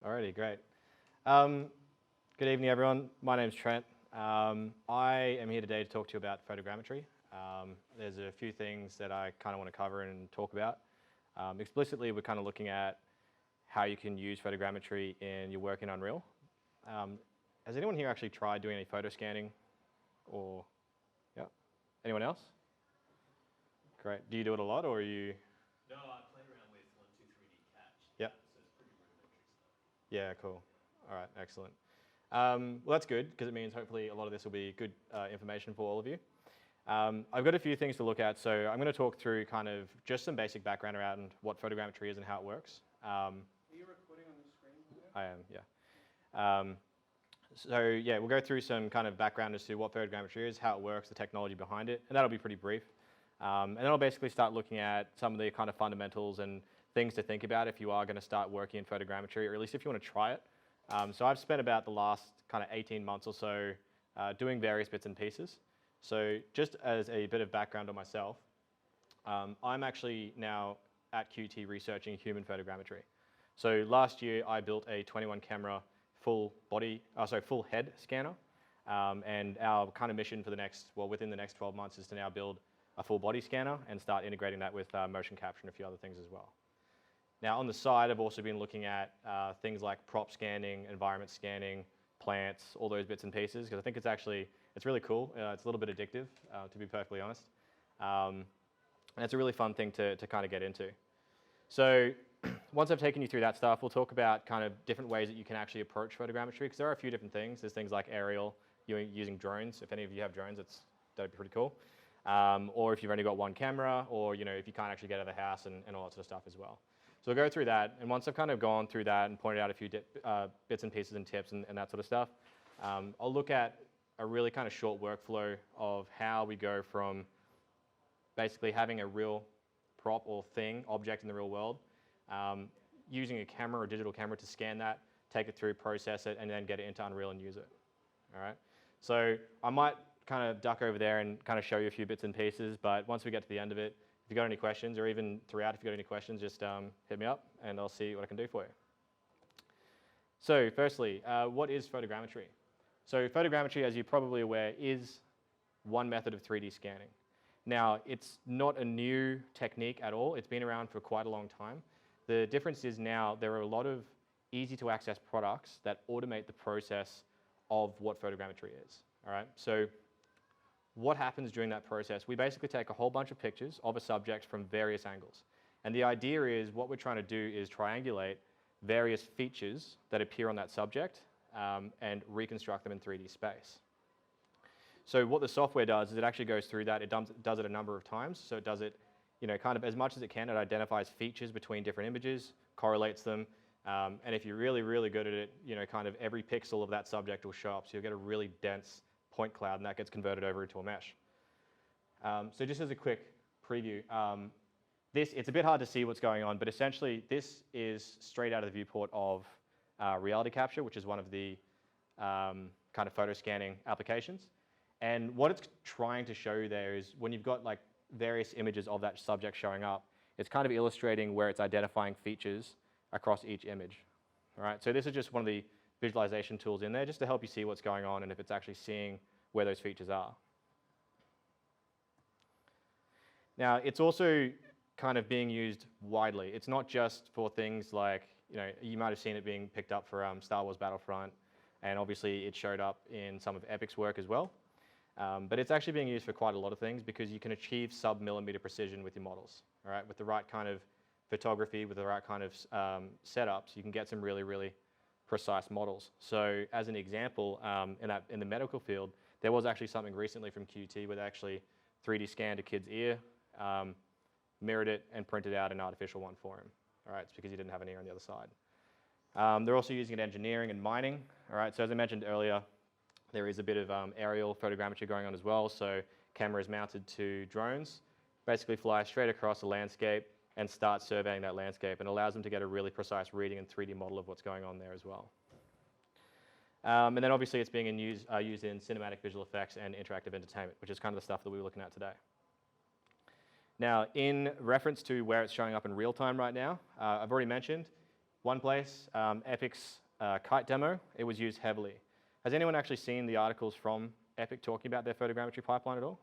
Alrighty, great. Good evening, everyone. My name's Trent. I am here today to talk to you about photogrammetry. There's a few things that I kind of want to cover and talk about. Explicitly, we're kind of looking at how you can use photogrammetry in your work in Unreal. Has anyone here actually tried doing any photo scanning? Or, yeah? Anyone else? Great. Do you do it a lot, or are you? No, I played around with 123D Catch. Yep. So it's pretty rudimentary stuff. Yeah, cool. All right, excellent. Well, that's good, because it means hopefully a lot of this will be good information for all of you. I've got a few things to look at, so I'm going to talk through kind of just some basic background around what photogrammetry is and how it works. Are you recording on the screen? I am, yeah. So yeah, we'll go through some kind of background as to what photogrammetry is, how it works, the technology behind it, and that'll be pretty brief. And then I'll basically start looking at some of the kind of fundamentals and things to think about if you are going to start working in photogrammetry, or at least if you want to try it. So I've spent about the last kind of 18 months or so doing various bits and pieces. So just as a bit of background on myself, I'm actually now at QT researching human photogrammetry. So last year I built a 21 camera full head scanner, and our kind of mission for the next, well, within the next 12 months is to now build a full body scanner and start integrating that with motion capture and a few other things as well. Now on the side, I've also been looking at things like prop scanning, environment scanning, plants, all those bits and pieces, because I think it's really cool. It's a little bit addictive, to be perfectly honest. And it's a really fun thing to kind of get into. So once I've taken you through that stuff, we'll talk about kind of different ways that you can actually approach photogrammetry, because there are a few different things. There's things like aerial, using drones. If any of you have drones, that'd be pretty cool. Or if you've only got one camera, or if you can't actually get out of the house and all that sort of stuff as well. So we'll go through that, and once I've kind of gone through that and pointed out a few bits and pieces and tips and that sort of stuff, I'll look at a really kind of short workflow of how we go from basically having a real prop or object in the real world, using a camera or digital camera to scan that, take it through, process it, and then get it into Unreal and use it. All right. So I might kind of duck over there and kind of show you a few bits and pieces, but once we get to the end of it, if you've got any questions, or even throughout, if you've got any questions, just hit me up and I'll see what I can do for you. So firstly, what is photogrammetry? So photogrammetry, as you're probably aware, is one method of 3D scanning. Now, it's not a new technique at all. It's been around for quite a long time. The difference is now there are a lot of easy to access products that automate the process of what photogrammetry is. All right. So what happens during that process? We basically take a whole bunch of pictures of a subject from various angles. And the idea is what we're trying to do is triangulate various features that appear on that subject and reconstruct them in 3D space. So what the software does is it actually goes through that. It does it a number of times. So it does it kind of as much as it can. It identifies features between different images, correlates them. And if you're really, really good at it, kind of every pixel of that subject will show up. So you'll get a really dense point cloud, and that gets converted over into a mesh. So just as a quick preview, it's a bit hard to see what's going on, but essentially this is straight out of the viewport of reality capture, which is one of the kind of photo scanning applications. And what it's trying to show you there is when you've got like various images of that subject showing up, it's kind of illustrating where it's identifying features across each image. All right, so this is just one of the visualization tools in there just to help you see what's going on and if it's actually seeing where those features are. Now, it's also kind of being used widely. It's not just for things like, you might have seen it being picked up for Star Wars Battlefront, and obviously it showed up in some of Epic's work as well. But it's actually being used for quite a lot of things because you can achieve sub-millimeter precision with your models. All right, with the right kind of photography, with the right kind of setups, you can get some really, really precise models. So as an example, in the medical field, there was actually something recently from QT where they actually 3D scanned a kid's ear, mirrored it, and printed out an artificial one for him. All right, it's because he didn't have an ear on the other side. They're also using it in engineering and mining. All right, so as I mentioned earlier, there is a bit of aerial photogrammetry going on as well. So cameras mounted to drones basically fly straight across a landscape and start surveying that landscape, and allows them to get a really precise reading and 3D model of what's going on there as well. And then obviously it's being used in cinematic visual effects and interactive entertainment, which is kind of the stuff that we were looking at today. Now, in reference to where it's showing up in real time right now, I've already mentioned One place, Epic's kite demo, it was used heavily. Has anyone actually seen the articles from Epic talking about their photogrammetry pipeline at all?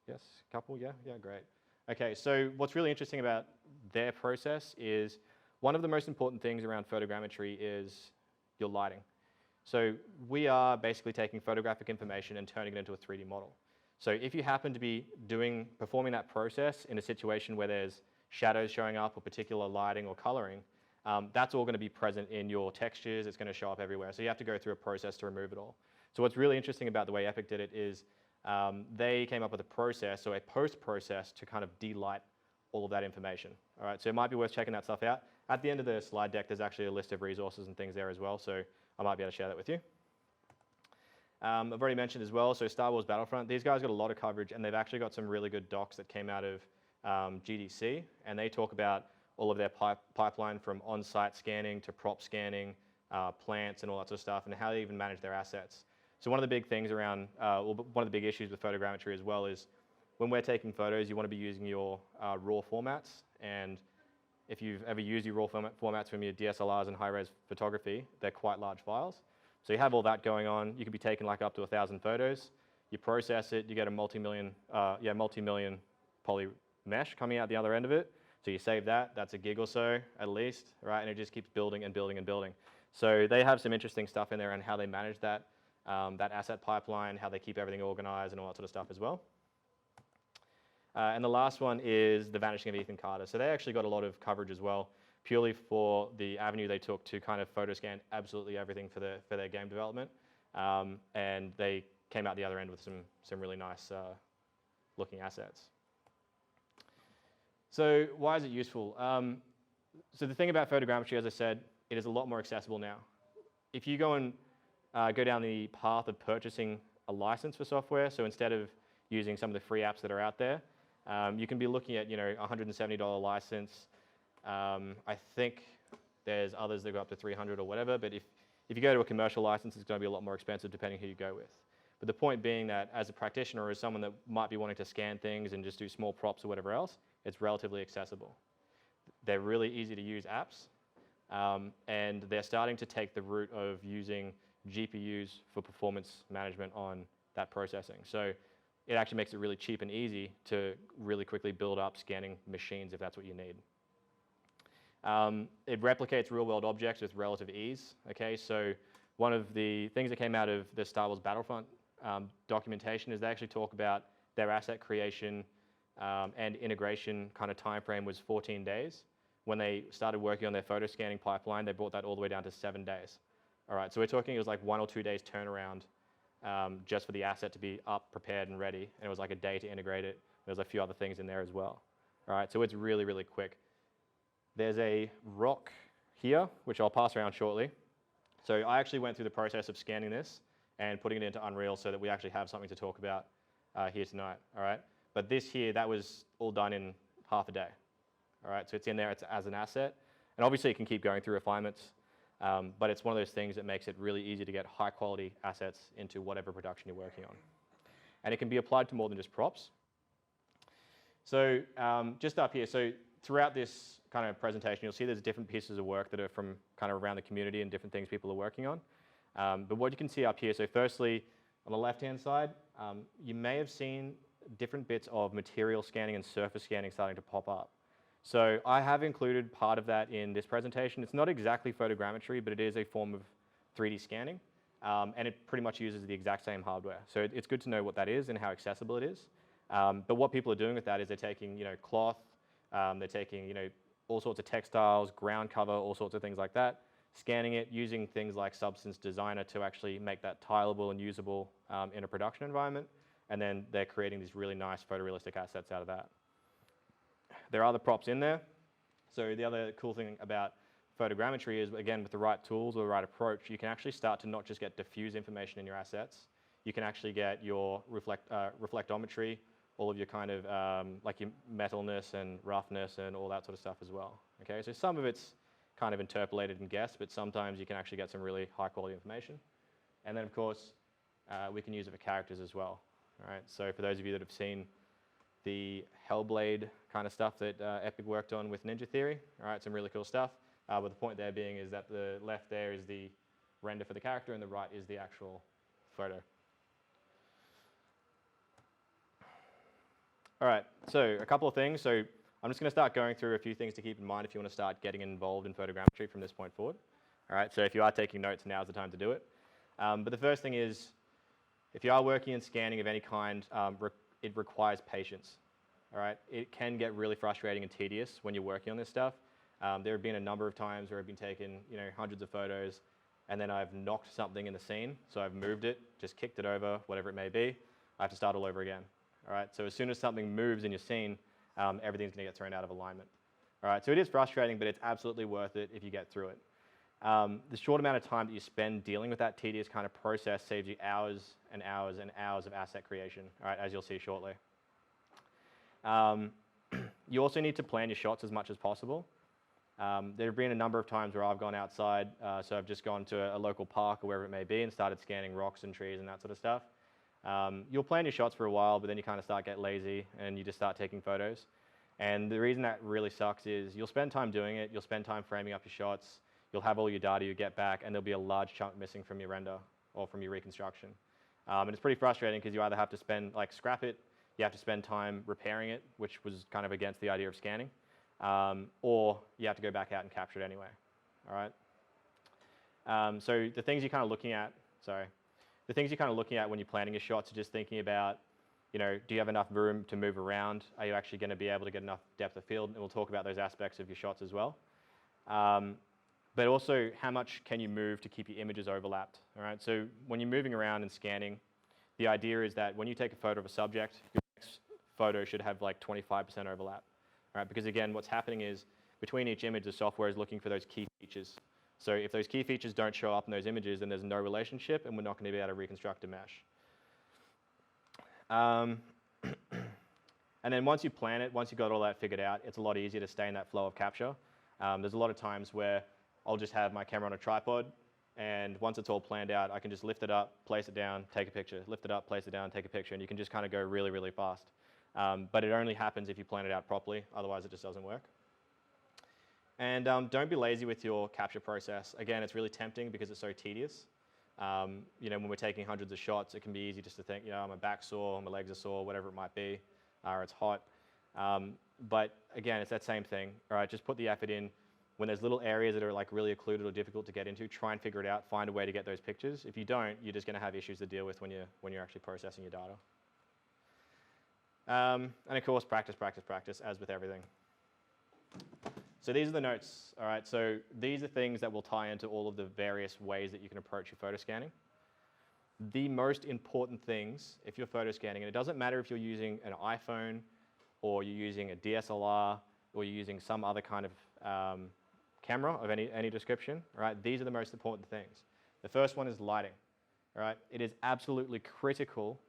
Yes, a couple, yeah, great. Okay, so what's really interesting about their process is one of the most important things around photogrammetry is your lighting. So we are basically taking photographic information and turning it into a 3D model. So if you happen to be performing that process in a situation where there's shadows showing up or particular lighting or coloring, that's all going to be present in your textures. It's going to show up everywhere. So you have to go through a process to remove it all. So what's really interesting about the way Epic did it is they came up with a process, or a post-process, to kind of delight all of that information. All right, so it might be worth checking that stuff out. At the end of the slide deck, there's actually a list of resources and things there as well, so I might be able to share that with you. I've already mentioned as well, so Star Wars Battlefront, these guys got a lot of coverage, and they've actually got some really good docs that came out of GDC, and they talk about all of their pipeline from on-site scanning to prop scanning, plants and all that sort of stuff, and how they even manage their assets. So one of the big things around, one of the big issues with photogrammetry as well is when we're taking photos, you want to be using your raw formats, and if you've ever used your raw formats from your DSLRs and high-res photography, they're quite large files. So you have all that going on. You could be taking like up to 1,000 photos. You process it, you get a multi-million poly mesh coming out the other end of it. So you save that, that's a gig or so at least, right? And it just keeps building and building and building. So they have some interesting stuff in there on how they manage that, that asset pipeline, how they keep everything organized and all that sort of stuff as well. And the last one is The Vanishing of Ethan Carter. So they actually got a lot of coverage as well, purely for the avenue they took to kind of photo scan absolutely everything for their game development. And they came out the other end with some really nice looking assets. So why is it useful? So the thing about photogrammetry, as I said, it is a lot more accessible now. If you go and go down the path of purchasing a license for software, so instead of using some of the free apps that are out there, you can be looking at $170 license. I think there's others that go up to $300 or whatever, but if you go to a commercial license, it's going to be a lot more expensive depending who you go with. But the point being that as a practitioner or as someone that might be wanting to scan things and just do small props or whatever else, it's relatively accessible. They're really easy to use apps, and they're starting to take the route of using GPUs for performance management on that processing. So it actually makes it really cheap and easy to really quickly build up scanning machines if that's what you need. It replicates real-world objects with relative ease. Okay, so one of the things that came out of the Star Wars Battlefront documentation is they actually talk about their asset creation and integration kind of time frame was 14 days. When they started working on their photo scanning pipeline, they brought that all the way down to 7 days. All right, so we're talking it was like 1 or 2 days turnaround just for the asset to be up, prepared, and ready. And it was like a day to integrate it. There's a few other things in there as well. All right, so it's really, really quick. There's a rock here, which I'll pass around shortly. So I actually went through the process of scanning this and putting it into Unreal so that we actually have something to talk about here tonight. All right, but this here, that was all done in half a day. All right, so it's in there as an asset. And obviously you can keep going through refinements, but it's one of those things that makes it really easy to get high quality assets into whatever production you're working on. And it can be applied to more than just props. So just up here, so throughout this kind of presentation, you'll see there's different pieces of work that are from kind of around the community and different things people are working on. But what you can see up here, so firstly, on the left-hand side, you may have seen different bits of material scanning and surface scanning starting to pop up. So I have included part of that in this presentation. It's not exactly photogrammetry, but it is a form of 3D scanning, and it pretty much uses the exact same hardware. So it's good to know what that is and how accessible it is. But what people are doing with that is they're taking cloth, they're taking all sorts of textiles, ground cover, all sorts of things like that, scanning it, using things like Substance Designer to actually make that tileable and usable in a production environment, and then they're creating these really nice photorealistic assets out of that. There are the props in there. So the other cool thing about photogrammetry is, again, with the right tools or the right approach, you can actually start to not just get diffuse information in your assets, you can actually get your reflectometry, all of your kind of like your metalness and roughness and all that sort of stuff as well. Okay, so some of it's kind of interpolated and guessed, but sometimes you can actually get some really high quality information. And then of course, we can use it for characters as well. All right, so for those of you that have seen the Hellblade kind of stuff that Epic worked on with Ninja Theory, all right, some really cool stuff. But the point there being is that the left there is the render for the character and the right is the actual photo. All right, so a couple of things. So I'm just going to start going through a few things to keep in mind if you want to start getting involved in photogrammetry from this point forward. All right, so if you are taking notes, now's the time to do it. But the first thing is, if you are working in scanning of any kind, it requires patience. All right, it can get really frustrating and tedious when you're working on this stuff. There have been a number of times where I've been taking, hundreds of photos, and then I've knocked something in the scene. So I've moved it, just kicked it over, whatever it may be. I have to start all over again. All right, so as soon as something moves in your scene, everything's going to get thrown out of alignment. All right, so it is frustrating, but it's absolutely worth it if you get through it. The short amount of time that you spend dealing with that tedious kind of process saves you hours and hours and hours of asset creation, all right, as you'll see shortly. You also need to plan your shots as much as possible. There have been a number of times where I've gone outside, so I've just gone to a local park or wherever it may be and started scanning rocks and trees and that sort of stuff. You'll plan your shots for a while, but then you kind of start getting lazy and you just start taking photos. And the reason that really sucks is you'll spend time doing it, you'll spend time framing up your shots, you'll have all your data you get back, and there'll be a large chunk missing from your render or from your reconstruction. And it's pretty frustrating because you either have to scrap it, you have to spend time repairing it, which was kind of against the idea of scanning, or you have to go back out and capture it anyway, all right? So the things you're kind of looking at, the things you're kind of looking at when you're planning your shots are just thinking about, do you have enough room to move around? Are you actually going to be able to get enough depth of field? And we'll talk about those aspects of your shots as well. But also, how much can you move to keep your images overlapped? All right. So when you're moving around and scanning, the idea is that when you take a photo of a subject, your next photo should have like 25% overlap. All right. Because again, what's happening is between each image, the software is looking for those key features. So if those key features don't show up in those images, then there's no relationship, and we're not going to be able to reconstruct a mesh. And then once you plan it, once you've got all that figured out, it's a lot easier to stay in that flow of capture. There's a lot of times where I'll just have my camera on a tripod, and once it's all planned out, I can just lift it up, place it down, take a picture, lift it up, place it down, take a picture, and you can just kind of go really, really fast. But it only happens if you plan it out properly, otherwise it just doesn't work. And don't be lazy with your capture process. Again, it's really tempting because it's so tedious. When we're taking hundreds of shots, it can be easy just to think, my back's sore, my legs are sore, whatever it might be, or it's hot. But again, it's that same thing. All right, just put the effort in. When there's little areas that are like really occluded or difficult to get into, try and figure it out, find a way to get those pictures. If you don't, you're just going to have issues to deal with when you're actually processing your data. And of course, practice, practice, practice, as with everything. So these are the notes, all right? So these are things that will tie into all of the various ways that you can approach your photo scanning. The most important things, if you're photo scanning, and it doesn't matter if you're using an iPhone or you're using a DSLR or you're using some other kind of camera of any description, all right? These are the most important things. The first one is lighting, all right? It is absolutely critical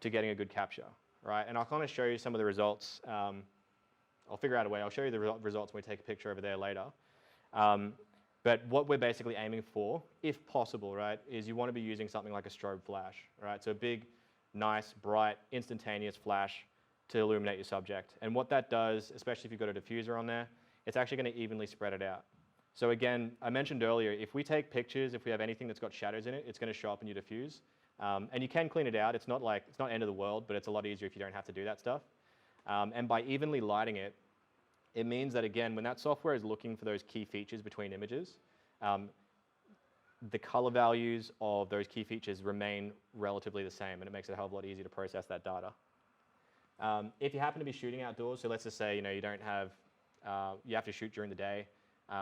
to getting a good capture, right? And I'll kind of show you some of the results. I'll figure out a way. I'll show you the results when we take a picture over there later. But what we're basically aiming for, if possible, right, is you want to be using something like a strobe flash, right? So a big, nice, bright, instantaneous flash to illuminate your subject. And what that does, especially if you've got a diffuser on there, it's actually going to evenly spread it out. So again, I mentioned earlier, if we take pictures, if we have anything that's got shadows in it, it's going to show up in your diffuse. And you can clean it out. It's not end of the world, but it's a lot easier if you don't have to do that stuff. And by evenly lighting it, it means that, again, when that software is looking for those key features between images, the color values of those key features remain relatively the same, and it makes it a hell of a lot easier to process that data. If you happen to be shooting outdoors, so let's just say you don't have, you have to shoot during the day,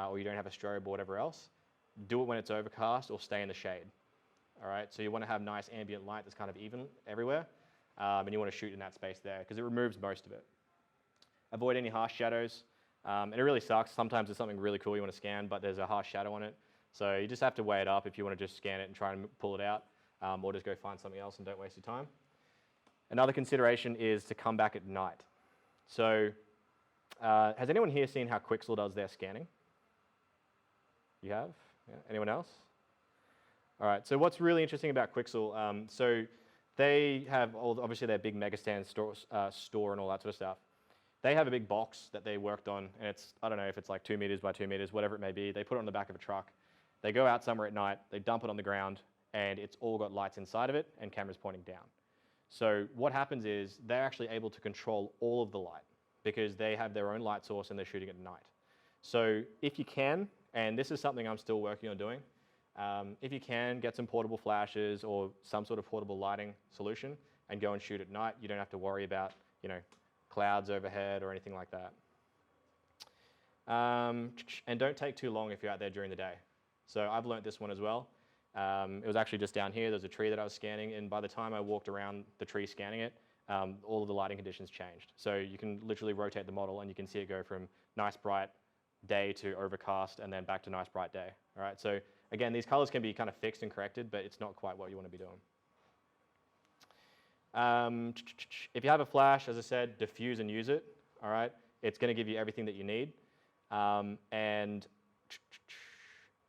or you don't have a strobe or whatever else, do it when it's overcast or stay in the shade. All right, so you want to have nice ambient light that's kind of even everywhere, and you want to shoot in that space there because it removes most of it. Avoid any harsh shadows, and it really sucks. Sometimes there's something really cool you want to scan, but there's a harsh shadow on it. So you just have to weigh it up if you want to just scan it and try and pull it out, or just go find something else and don't waste your time. Another consideration is to come back at night. So has anyone here seen how Quixel does their scanning? You have? Yeah. Anyone else? All right, so what's really interesting about Quixel, so they have obviously their big Megastand store and all that sort of stuff. they have a big box that they worked on, and it's, I don't know if it's like 2 meters by 2 meters, whatever it may be. They put it on the back of a truck. They go out somewhere at night, they dump it on the ground, and it's all got lights inside of it and cameras pointing down. So what happens is they're actually able to control all of the light because they have their own light source and they're shooting at night. So if you can, and this is something I'm still working on doing, if you can, get some portable flashes or some sort of portable lighting solution and go and shoot at night. You don't have to worry about, clouds overhead or anything like that. And don't take too long if you're out there during the day. So I've learnt this one as well. It was actually just down here. There's a tree that I was scanning, and by the time I walked around the tree scanning it, all of the lighting conditions changed. So you can literally rotate the model and you can see it go from nice bright day to overcast and then back to nice bright day. All right. So again, these colors can be kind of fixed and corrected, but it's not quite what you want to be doing. If you have a flash, as I said, diffuse and use it. All right. It's going to give you everything that you need. And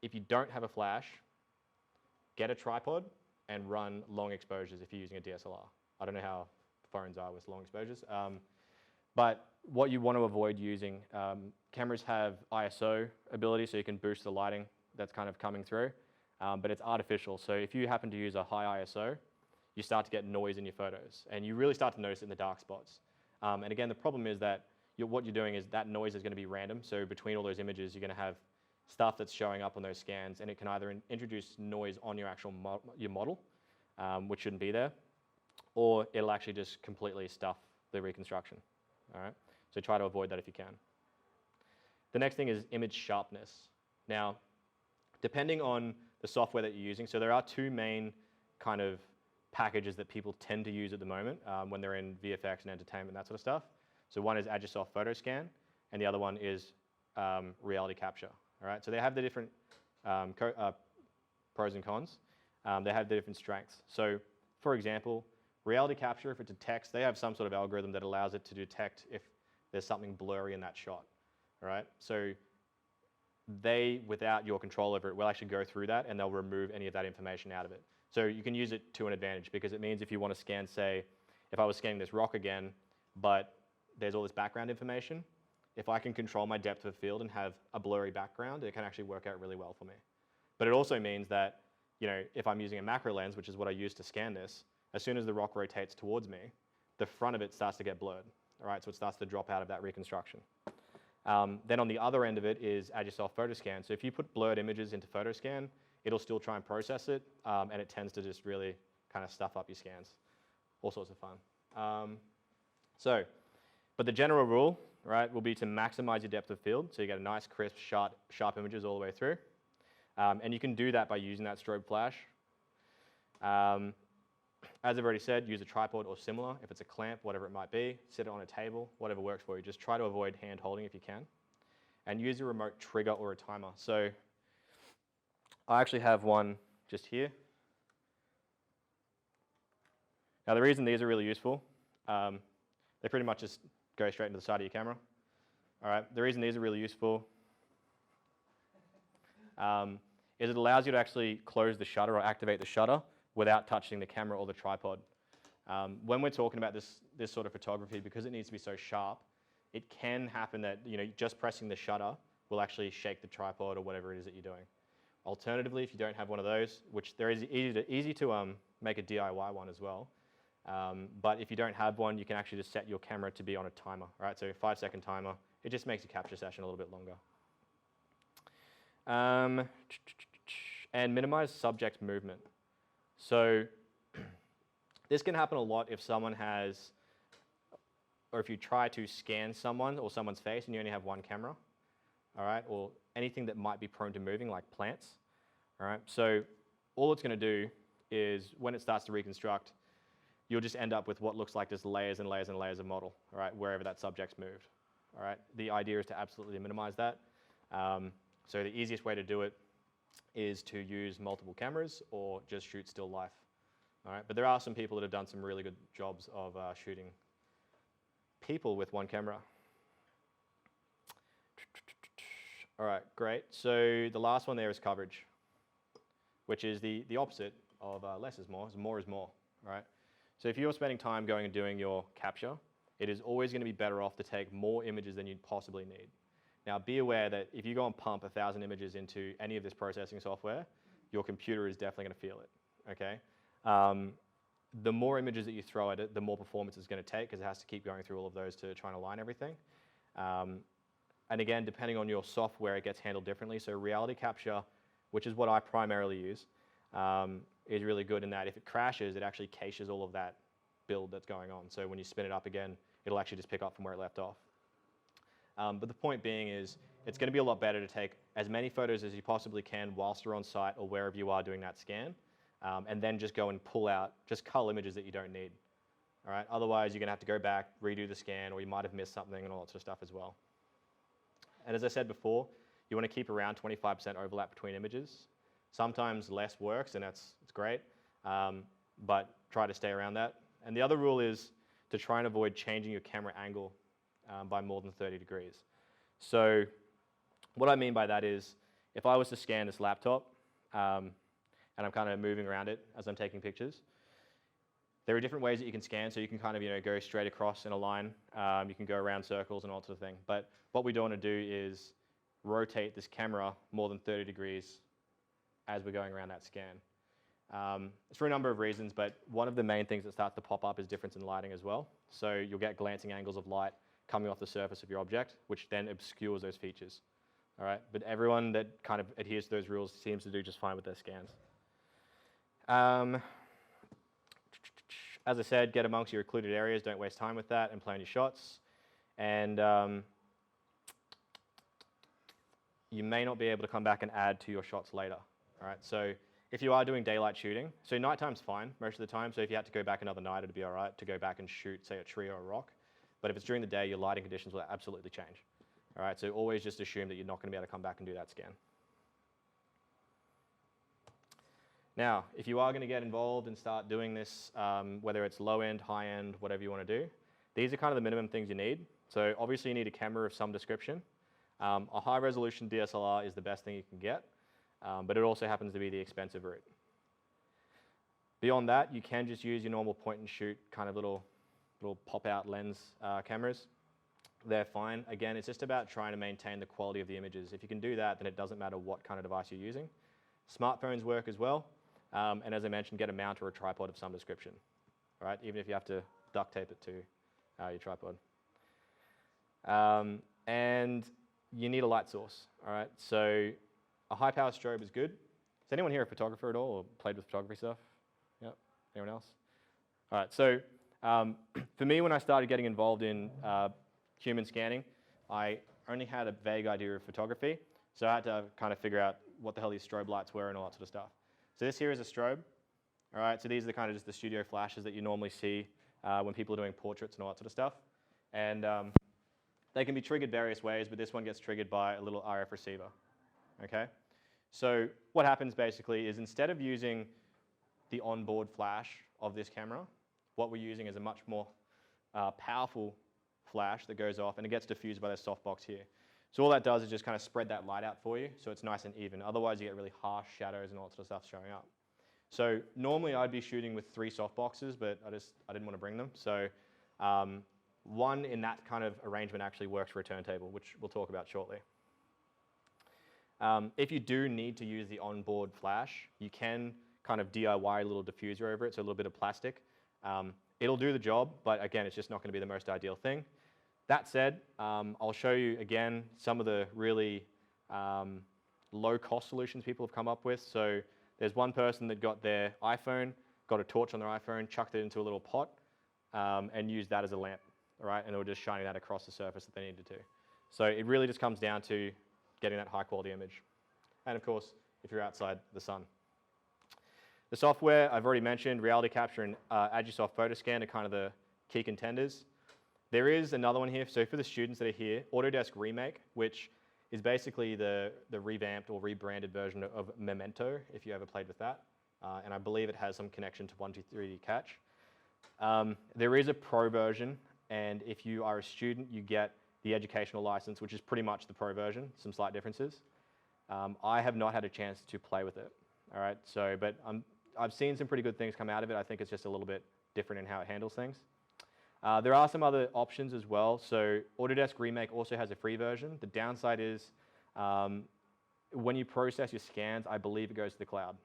if you don't have a flash, get a tripod and run long exposures if you're using a DSLR. I don't know how phones are with long exposures. But what you want to avoid using, cameras have ISO ability, so you can boost the lighting that's kind of coming through, but it's artificial. So if you happen to use a high ISO, you start to get noise in your photos, and you really start to notice it in the dark spots. And again, the problem is that what you're doing is that noise is going to be random. So between all those images, you're going to have stuff that's showing up on those scans, and it can either introduce noise on your actual your model, which shouldn't be there, or it'll actually just completely stuff the reconstruction. All right, so try to avoid that if you can. The next thing is image sharpness. Now, depending on the software that you're using, so there are two main kind of packages that people tend to use at the moment when they're in VFX and entertainment, that sort of stuff. So one is Agisoft Photoscan, and the other one is Reality Capture. All right, so they have the different pros and cons. They have the different strengths. So, for example, Reality Capture, if it detects, they have some sort of algorithm that allows it to detect if there's something blurry in that shot. All right, so they, without your control over it, will actually go through that and they'll remove any of that information out of it. So you can use it to an advantage because it means if you want to scan, say, if I was scanning this rock again, but there's all this background information, if I can control my depth of field and have a blurry background, it can actually work out really well for me. But it also means that, if I'm using a macro lens, which is what I use to scan this, as soon as the rock rotates towards me, the front of it starts to get blurred. All right, so it starts to drop out of that reconstruction. Then on the other end of it is Agisoft Photoscan. So if you put blurred images into Photoscan, it'll still try and process it, and it tends to just really kind of stuff up your scans. All sorts of fun. But the general rule, right, will be to maximize your depth of field, so you get a nice, crisp, sharp images all the way through. And you can do that by using that strobe flash. As I've already said, use a tripod or similar. If it's a clamp, whatever it might be, sit it on a table, whatever works for you. Just try to avoid hand holding if you can. And use a remote trigger or a timer. So I actually have one just here. Now the reason these are really useful, they pretty much just go straight into the side of your camera. All right, the reason these are really useful is it allows you to actually close the shutter or activate the shutter without touching the camera or the tripod. When we're talking about this sort of photography, because it needs to be so sharp, it can happen that just pressing the shutter will actually shake the tripod or whatever it is that you're doing. Alternatively, if you don't have one of those, which there is easy to make a DIY one as well, but if you don't have one, you can actually just set your camera to be on a timer. Right, so a 5-second timer. It just makes your capture session a little bit longer. And minimize subject movement. So this can happen a lot if someone has, or if you try to scan someone or someone's face and you only have one camera, all right, or anything that might be prone to moving like plants, all right. So all it's going to do is when it starts to reconstruct, you'll just end up with what looks like just layers and layers and layers of model, all right, wherever that subject's moved, all right. The idea is to absolutely minimize that. So the easiest way to do it is to use multiple cameras or just shoot still life. All right, but there are some people that have done some really good jobs of shooting people with one camera. All right, great. So the last one there is coverage, which is the opposite of less is more. More is more, right? So if you're spending time going and doing your capture, it is always going to be better off to take more images than you'd possibly need. Now, be aware that if you go and pump 1,000 images into any of this processing software, your computer is definitely going to feel it, okay? The more images that you throw at it, the more performance it's going to take because it has to keep going through all of those to try and align everything. And again, depending on your software, it gets handled differently. So reality capture, which is what I primarily use, is really good in that if it crashes, it actually caches all of that build that's going on. So when you spin it up again, it'll actually just pick up from where it left off. But the point being is, it's going to be a lot better to take as many photos as you possibly can whilst you're on site or wherever you are doing that scan, and then just go and pull out just cull images that you don't need. All right? Otherwise, you're going to have to go back, redo the scan, or you might have missed something and all that sort of stuff as well. And as I said before, you want to keep around 25% overlap between images. Sometimes less works, and it's great, but try to stay around that. And the other rule is to try and avoid changing your camera angle by more than 30 degrees. So what I mean by that is, if I was to scan this laptop, and I'm kind of moving around it as I'm taking pictures, there are different ways that you can scan. So you can kind of go straight across in a line. You can go around circles and all sort of thing. But what we don't want to do is rotate this camera more than 30 degrees as we're going around that scan. It's for a number of reasons, but one of the main things that starts to pop up is difference in lighting as well. So you'll get glancing angles of light coming off the surface of your object, which then obscures those features. All right? But everyone that kind of adheres to those rules seems to do just fine with their scans. As I said, get amongst your occluded areas. Don't waste time with that and plan your shots. And you may not be able to come back and add to your shots later. All right? So if you are doing daylight shooting, so nighttime's fine most of the time. So if you had to go back another night, it'd be all right to go back and shoot, say, a tree or a rock. But if it's during the day, your lighting conditions will absolutely change. All right? So always just assume that you're not going to be able to come back and do that scan. Now, if you are going to get involved and start doing this, whether it's low end, high end, whatever you want to do, these are kind of the minimum things you need. So obviously you need a camera of some description. A high resolution DSLR is the best thing you can get, but it also happens to be the expensive route. Beyond that, you can just use your normal point and shoot kind of little pop out lens cameras. They're fine. Again, it's just about trying to maintain the quality of the images. If you can do that, then it doesn't matter what kind of device you're using. Smartphones work as well. And as I mentioned, get a mount or a tripod of some description, all right? Even if you have to duct tape it to your tripod. And you need a light source, all right? So a high-power strobe is good. Is anyone here a photographer at all or played with photography stuff? Yep. Anyone else? All right, so for me, when I started getting involved in human scanning, I only had a vague idea of photography, so I had to kind of figure out what the hell these strobe lights were and all that sort of stuff. So this here is a strobe, all right? So these are the kind of just the studio flashes that you normally see when people are doing portraits and all that sort of stuff. And they can be triggered various ways, but this one gets triggered by a little RF receiver, okay? So what happens basically is instead of using the onboard flash of this camera, what we're using is a much more powerful flash that goes off and it gets diffused by this softbox here. So all that does is just kind of spread that light out for you so it's nice and even. Otherwise you get really harsh shadows and all that sort of stuff showing up. So normally I'd be shooting with 3 softboxes, but I didn't want to bring them. So one in that kind of arrangement actually works for a turntable, which we'll talk about shortly. If you do need to use the onboard flash, you can kind of DIY a little diffuser over it, so a little bit of plastic. It'll do the job, but again, it's just not going to be the most ideal thing. That said, I'll show you again some of the really low-cost solutions people have come up with. So there's one person that got their iPhone, got a torch on their iPhone, chucked it into a little pot, and used that as a lamp, all right? And it was just shining that across the surface that they needed to. So it really just comes down to getting that high-quality image. And of course, if you're outside the sun. The software, I've already mentioned, reality capture and Agisoft Photoscan are kind of the key contenders. There is another one here. So for the students that are here, Autodesk Remake, which is basically the revamped or rebranded version of Memento, if you ever played with that. And I believe it has some connection to 123D Catch. There is a pro version, and if you are a student, you get the educational license, which is pretty much the pro version, some slight differences. I have not had a chance to play with it, all right? So, but I've seen some pretty good things come out of it. I think it's just a little bit different in how it handles things. There are some other options as well. So Autodesk Remake also has a free version. The downside is when you process your scans, I believe it goes to the cloud.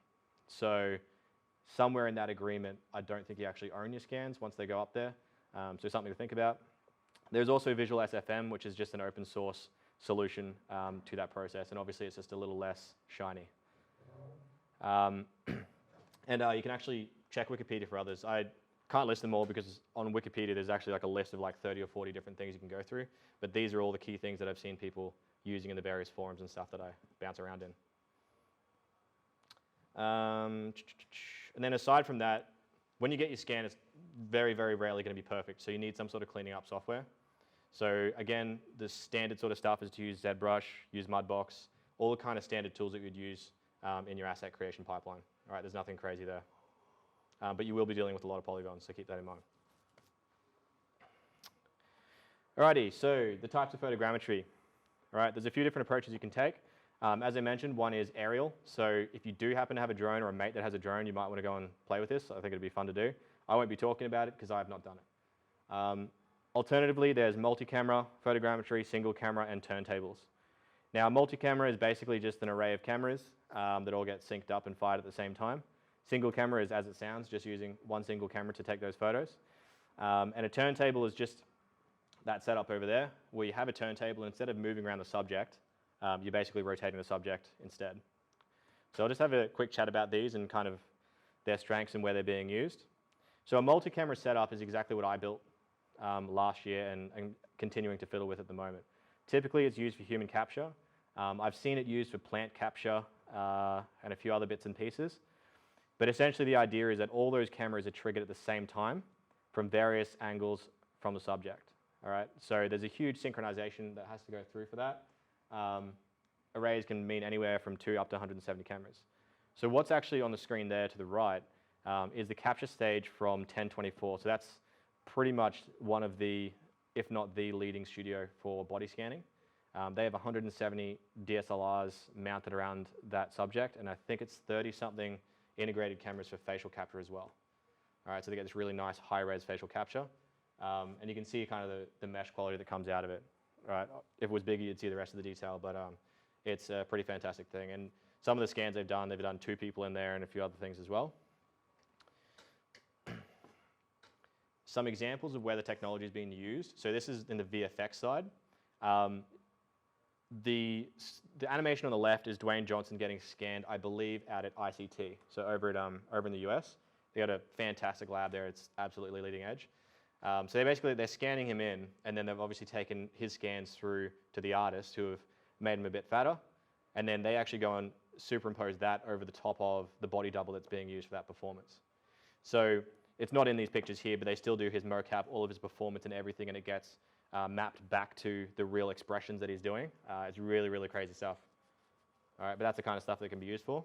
So somewhere in that agreement, I don't think you actually own your scans once they go up there. So something to think about. There's also Visual SFM, which is just an open source solution to that process. And obviously, it's just a little less shiny. And you can actually check Wikipedia for others. I can't list them all because on Wikipedia, there's actually like a list of like 30 or 40 different things you can go through. But these are all the key things that I've seen people using in the various forums and stuff that I bounce around in. And then aside from that, when you get your scan, it's very, very rarely going to be perfect. So you need some sort of cleaning up software. So again, the standard sort of stuff is to use ZBrush, use Mudbox, all the kind of standard tools that you'd use in your asset creation pipeline. All right, there's nothing crazy there. But you will be dealing with a lot of polygons, so keep that in mind. Alrighty, so the types of photogrammetry. All right, there's a few different approaches you can take. As I mentioned, one is aerial. So if you do happen to have a drone or a mate that has a drone, you might want to go and play with this. I think it'd be fun to do. I won't be talking about it because I have not done it. Alternatively, there's multi-camera photogrammetry, single camera, and turntables. Now, multi-camera is basically just an array of cameras that all get synced up and fired at the same time. Single camera is as it sounds, just using one single camera to take those photos. And a turntable is just that setup over there, where you have a turntable, and instead of moving around the subject, you're basically rotating the subject instead. So I'll just have a quick chat about these and kind of their strengths and where they're being used. So a multi-camera setup is exactly what I built last year and continuing to fiddle with at the moment. Typically, it's used for human capture. I've seen it used for plant capture and a few other bits and pieces. But essentially, the idea is that all those cameras are triggered at the same time from various angles from the subject. All right? So there's a huge synchronization that has to go through for that. Arrays can mean anywhere from 2 up to 170 cameras. So what's actually on the screen there to the right is the capture stage from 1024. So that's pretty much one of the, if not the leading studio for body scanning. They have 170 DSLRs mounted around that subject, and I think it's 30-something integrated cameras for facial capture as well. All right, so they get this really nice high-res facial capture, and you can see kind of the mesh quality that comes out of it. All right, if it was bigger, you'd see the rest of the detail, but it's a pretty fantastic thing. And some of the scans they've done 2 people in there and a few other things as well. Some examples of where the technology is being used. So this is in the VFX side. The animation on the left is Dwayne Johnson getting scanned, I believe, out at ICT. So over in the US, they got a fantastic lab there. It's absolutely leading edge. So they're scanning him in, and then they've obviously taken his scans through to the artists who have made him a bit fatter, and then they actually go and superimpose that over the top of the body double that's being used for that performance. So it's not in these pictures here, but they still do his mocap, all of his performance and everything, and it gets mapped back to the real expressions that he's doing. It's really, really crazy stuff. All right, but that's the kind of stuff that can be used for.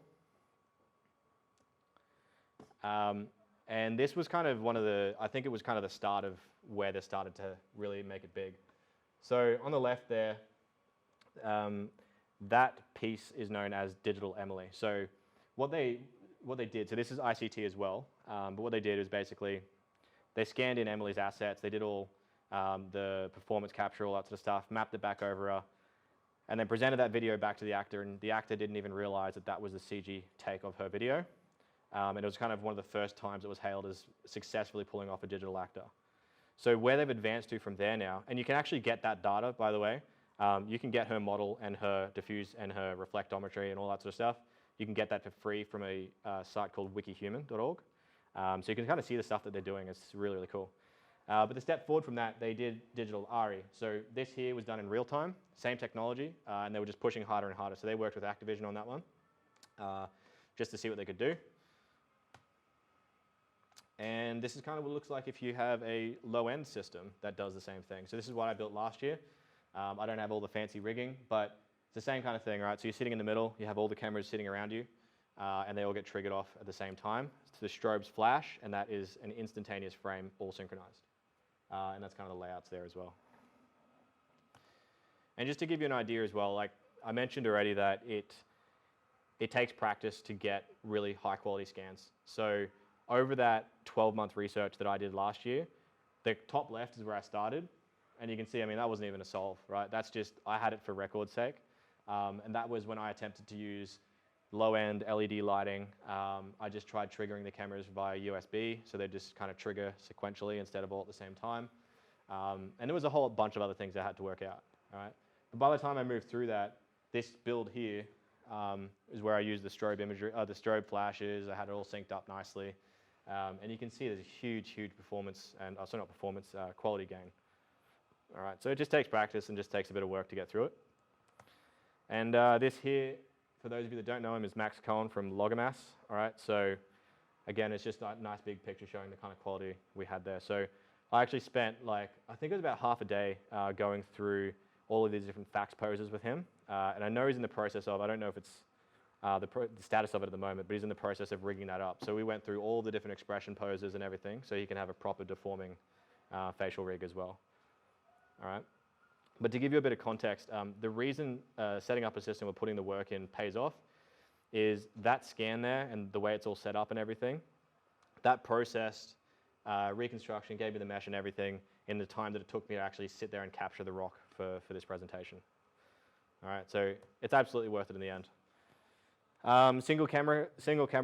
And this was kind of I think it was kind of the start of where they started to really make it big. So on the left there, that piece is known as Digital Emily. So what they did, so this is ICT as well, but what they did is basically they scanned in Emily's assets, they did all the performance capture, all that sort of stuff, mapped it back over her, and then presented that video back to the actor, and the actor didn't even realize that that was the CG take of her video. And it was kind of one of the first times it was hailed as successfully pulling off a digital actor. So where they've advanced to from there now, and you can actually get that data, by the way. You can get her model and her diffuse and her reflectometry and all that sort of stuff. You can get that for free from a site called wikihuman.org. So you can kind of see the stuff that they're doing. It's really, really cool. But the step forward from that, they did digital ARI. So this here was done in real time, same technology, and they were just pushing harder and harder. So they worked with Activision on that one, just to see what they could do. And this is kind of what it looks like if you have a low-end system that does the same thing. So this is what I built last year. I don't have all the fancy rigging, but it's the same kind of thing, right? So you're sitting in the middle, you have all the cameras sitting around you, and they all get triggered off at the same time. So the strobes flash, and that is an instantaneous frame, all synchronized. And that's kind of the layouts there as well. And just to give you an idea as well, like I mentioned already that it takes practice to get really high quality scans. So over that 12-month research that I did last year, the top left is where I started, and you can see, I mean, that wasn't even a solve, right? That's just, I had it for record's sake, and that was when I attempted to use low-end LED lighting. I just tried triggering the cameras via USB, so they just kind of trigger sequentially instead of all at the same time. And there was a whole bunch of other things I had to work out, all right? But by the time I moved through that, this build here is where I used the strobe imagery, the strobe flashes. I had it all synced up nicely. And you can see there's a huge, huge performance, and sorry, not performance, quality gain. All right, so it just takes practice and just takes a bit of work to get through it. And this here, for those of you that don't know him, is Max Cohen from Logomass. All right, so again, it's just a nice big picture showing the kind of quality we had there. So I actually spent I think it was about half a day going through all of these different fax poses with him. And I know he's in the process of, I don't know if it's the status of it at the moment, but he's in the process of rigging that up. So we went through all the different expression poses and everything, so he can have a proper deforming facial rig as well. All right. But to give you a bit of context, the reason setting up a system or putting the work in pays off is that scan there and the way it's all set up and everything, that processed reconstruction gave me the mesh and everything in the time that it took me to actually sit there and capture the rock for this presentation. All right, so it's absolutely worth it in the end. Single camera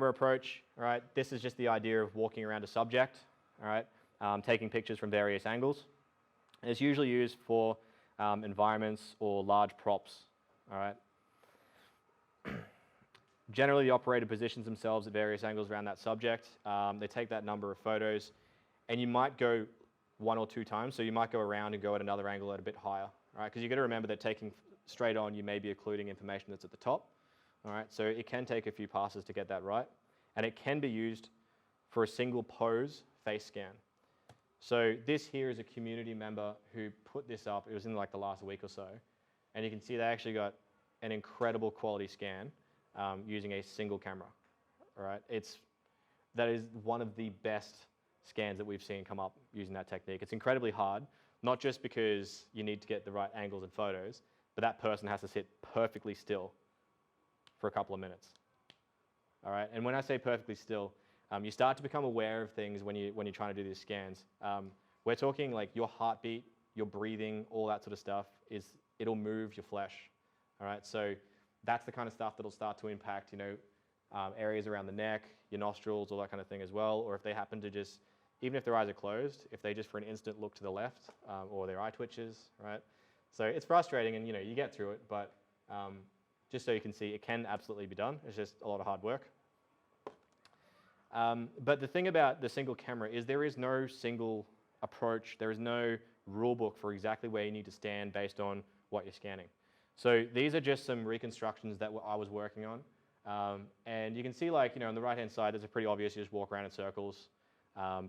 approach. All right, this is just the idea of walking around a subject. All right, taking pictures from various angles. And it's usually used for environments or large props. All right. Generally, the operator positions themselves at various angles around that subject. They take that number of photos, and you might go 1 or 2 times. So you might go around and go at another angle at a bit higher. All right, because you've got to remember that taking straight on, you may be occluding information that's at the top. All right, so it can take a few passes to get that right, and it can be used for a single pose face scan. So this here is a community member who put this up. It was in like the last week or so, and you can see they actually got an incredible quality scan using a single camera. All right, that is one of the best scans that we've seen come up using that technique. It's incredibly hard, not just because you need to get the right angles and photos, but that person has to sit perfectly still for a couple of minutes. All right, and when I say perfectly still, you start to become aware of things when you're trying to do these scans. We're talking like your heartbeat, your breathing, all that sort of stuff, it'll move your flesh. All right, so that's the kind of stuff that'll start to impact, areas around the neck, your nostrils, all that kind of thing as well. Or if they happen to just, even if their eyes are closed, if they just for an instant look to the left, or their eye twitches, right? So it's frustrating, and you get through it, but just so you can see, it can absolutely be done. It's just a lot of hard work. But the thing about the single camera is there is no single approach. There is no rule book for exactly where you need to stand based on what you're scanning. So these are just some reconstructions that I was working on. And you can see, on the right-hand side, there's a pretty obvious, you just walk around in circles,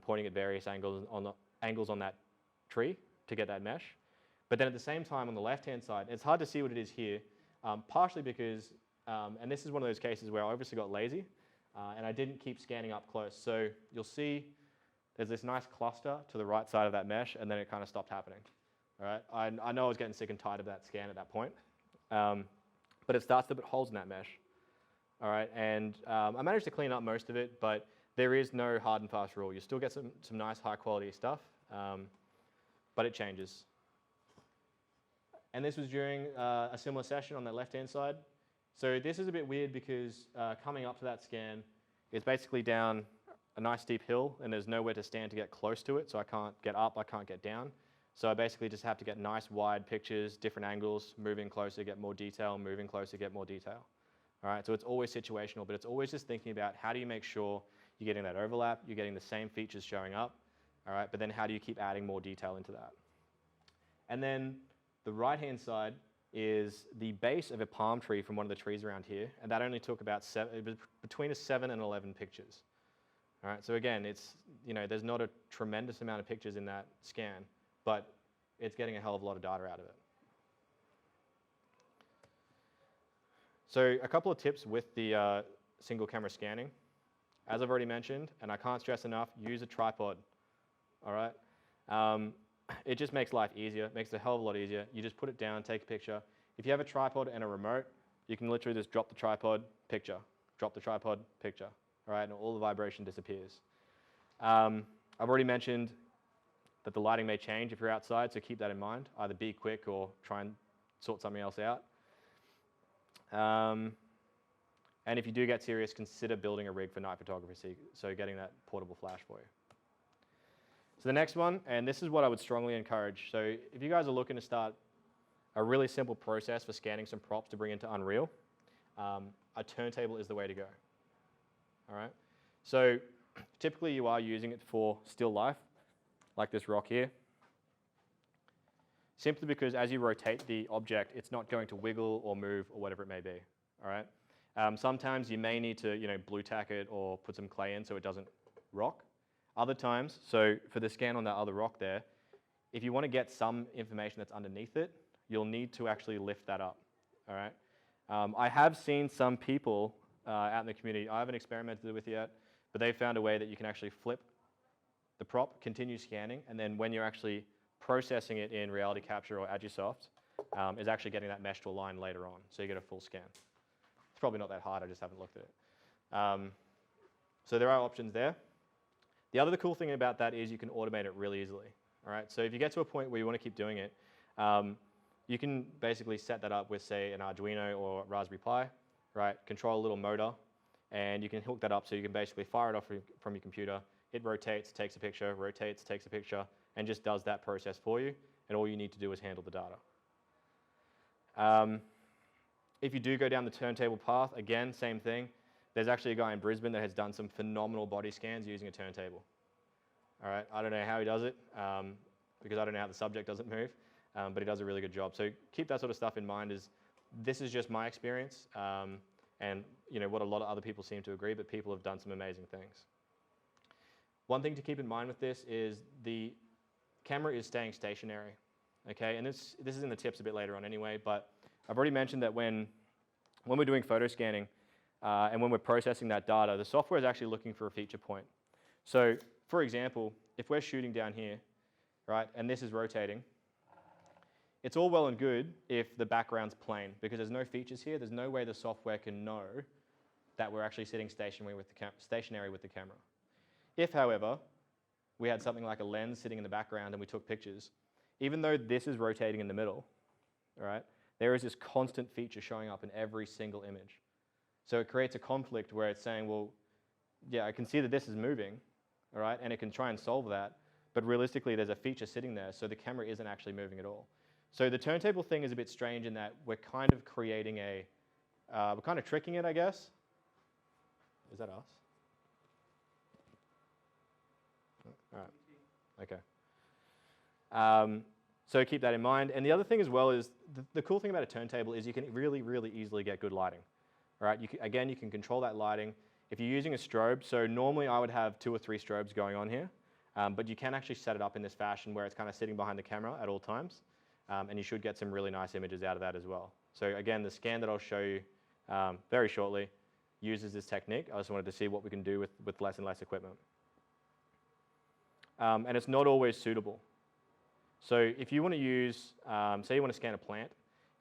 pointing at various angles on that tree to get that mesh. But then at the same time, on the left-hand side, it's hard to see what it is here, partially because, and this is one of those cases where I obviously got lazy, and I didn't keep scanning up close. So you'll see there's this nice cluster to the right side of that mesh, and then it kind of stopped happening. All right, I know I was getting sick and tired of that scan at that point, but it starts to put holes in that mesh. All right, and I managed to clean up most of it, but there is no hard and fast rule. You still get some nice high quality stuff, but it changes. And this was during a similar session on that left-hand side. So this is a bit weird because coming up to that scan, it's basically down a nice steep hill, and there's nowhere to stand to get close to it, so I can't get up, I can't get down. So I basically just have to get nice wide pictures, different angles, moving closer, get more detail, moving closer, get more detail. All right, so it's always situational, but it's always just thinking about how do you make sure you're getting that overlap, you're getting the same features showing up, all right, but then how do you keep adding more detail into that? And then the right-hand side is the base of a palm tree from one of the trees around here, and that only took about between 7 and 11 pictures. All right, so again, it's, there's not a tremendous amount of pictures in that scan, but it's getting a hell of a lot of data out of it. So a couple of tips with the single camera scanning. As I've already mentioned, and I can't stress enough, use a tripod. All right. It just makes life easier, it makes it a hell of a lot easier. You just put it down, take a picture. If you have a tripod and a remote, you can literally just drop the tripod, picture, drop the tripod, picture, all right, and all the vibration disappears. I've already mentioned that the lighting may change if you're outside, so keep that in mind. Either be quick or try and sort something else out. And if you do get serious, consider building a rig for night photography, so getting that portable flash for you. So the next one, and this is what I would strongly encourage. So if you guys are looking to start a really simple process for scanning some props to bring into Unreal, a turntable is the way to go. All right. So typically you are using it for still life, like this rock here. Simply because as you rotate the object, it's not going to wiggle or move or whatever it may be. All right. Sometimes you may need to, blue tack it or put some clay in so it doesn't rock. Other times, so for the scan on that other rock there, if you want to get some information that's underneath it, you'll need to actually lift that up. All right. I have seen some people out in the community, I haven't experimented with it yet, but they found a way that you can actually flip the prop, continue scanning, and then when you're actually processing it in Reality Capture or Agisoft, is actually getting that mesh to align later on, so you get a full scan. It's probably not that hard, I just haven't looked at it. So there are options there. The other cool thing about that is you can automate it really easily. All right, so if you get to a point where you want to keep doing it, you can basically set that up with, say, an Arduino or Raspberry Pi, right? Control a little motor, and you can hook that up so you can basically fire it off from your computer. It rotates, takes a picture, rotates, takes a picture, and just does that process for you, and all you need to do is handle the data. If you do go down the turntable path, again, same thing. There's actually a guy in Brisbane that has done some phenomenal body scans using a turntable. All right, I don't know how he does it, because I don't know how the subject doesn't move, but he does a really good job. So keep that sort of stuff in mind. This is just my experience, and what a lot of other people seem to agree, but people have done some amazing things. One thing to keep in mind with this is the camera is staying stationary, okay? And this is in the tips a bit later on anyway, but I've already mentioned that when we're doing photo scanning and when we're processing that data, the software is actually looking for a feature point. So, for example, if we're shooting down here, right, and this is rotating, it's all well and good if the background's plain, because there's no features here. There's no way the software can know that we're actually sitting stationary with the camera. If, however, we had something like a lens sitting in the background and we took pictures, even though this is rotating in the middle, all right, there is this constant feature showing up in every single image. So it creates a conflict where it's saying, well, yeah, I can see that this is moving, all right, and it can try and solve that, but realistically there's a feature sitting there, so the camera isn't actually moving at all. So the turntable thing is a bit strange in that we're kind of creating we're kind of tricking it, I guess. Is that us? All right, okay. So keep that in mind. And the other thing as well is, the cool thing about a turntable is you can really, really easily get good lighting. All right, again, you can control that lighting. If you're using a strobe, so normally I would have 2 or 3 strobes going on here, but you can actually set it up in this fashion where it's kind of sitting behind the camera at all times, and you should get some really nice images out of that as well. So again, the scan that I'll show you very shortly uses this technique. I just wanted to see what we can do with less and less equipment. And it's not always suitable. So if you want to use, say you want to scan a plant,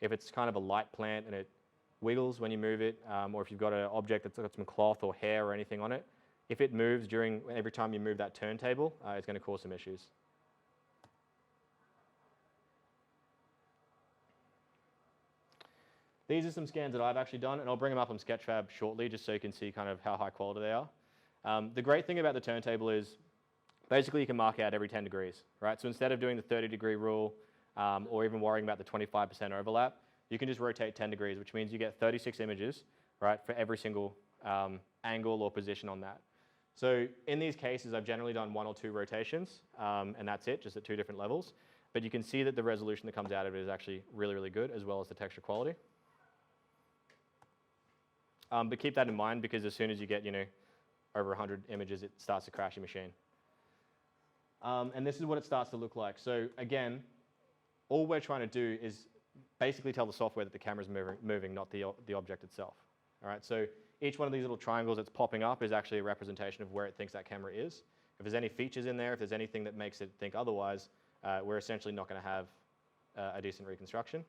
if it's kind of a light plant and it wiggles when you move it, or if you've got an object that's got some cloth or hair or anything on it, if it moves every time you move that turntable, it's going to cause some issues. These are some scans that I've actually done, and I'll bring them up on Sketchfab shortly just so you can see kind of how high quality they are. The great thing about the turntable is basically you can mark out every 10 degrees, right? So instead of doing the 30-degree rule or even worrying about the 25% overlap, you can just rotate 10 degrees, which means you get 36 images, right, for every single angle or position on that. So in these cases, I've generally done 1 or 2 rotations, and that's it, just at 2 different levels. But you can see that the resolution that comes out of it is actually really, really good, as well as the texture quality. But keep that in mind, because as soon as you get, over 100 images, it starts to crash your machine. And this is what it starts to look like. So again, all we're trying to do is basically tell the software that the camera's moving, not the object itself. All right, so each one of these little triangles that's popping up is actually a representation of where it thinks that camera is. If there's any features in there, if there's anything that makes it think otherwise, we're essentially not going to have a decent reconstruction.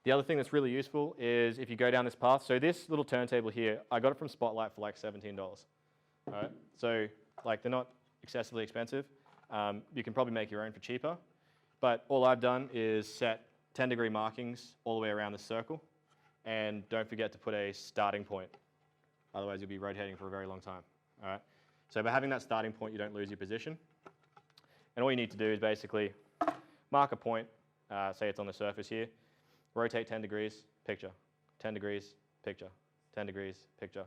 The other thing that's really useful is if you go down this path. So this little turntable here, I got it from Spotlight for like $17. All right, so like they're not excessively expensive. You can probably make your own for cheaper. But all I've done is set 10-degree markings all the way around the circle. And don't forget to put a starting point. Otherwise, you'll be rotating for a very long time. All right? So by having that starting point, you don't lose your position. And all you need to do is basically mark a point, say it's on the surface here, rotate 10 degrees, picture, 10 degrees, picture, 10 degrees, picture.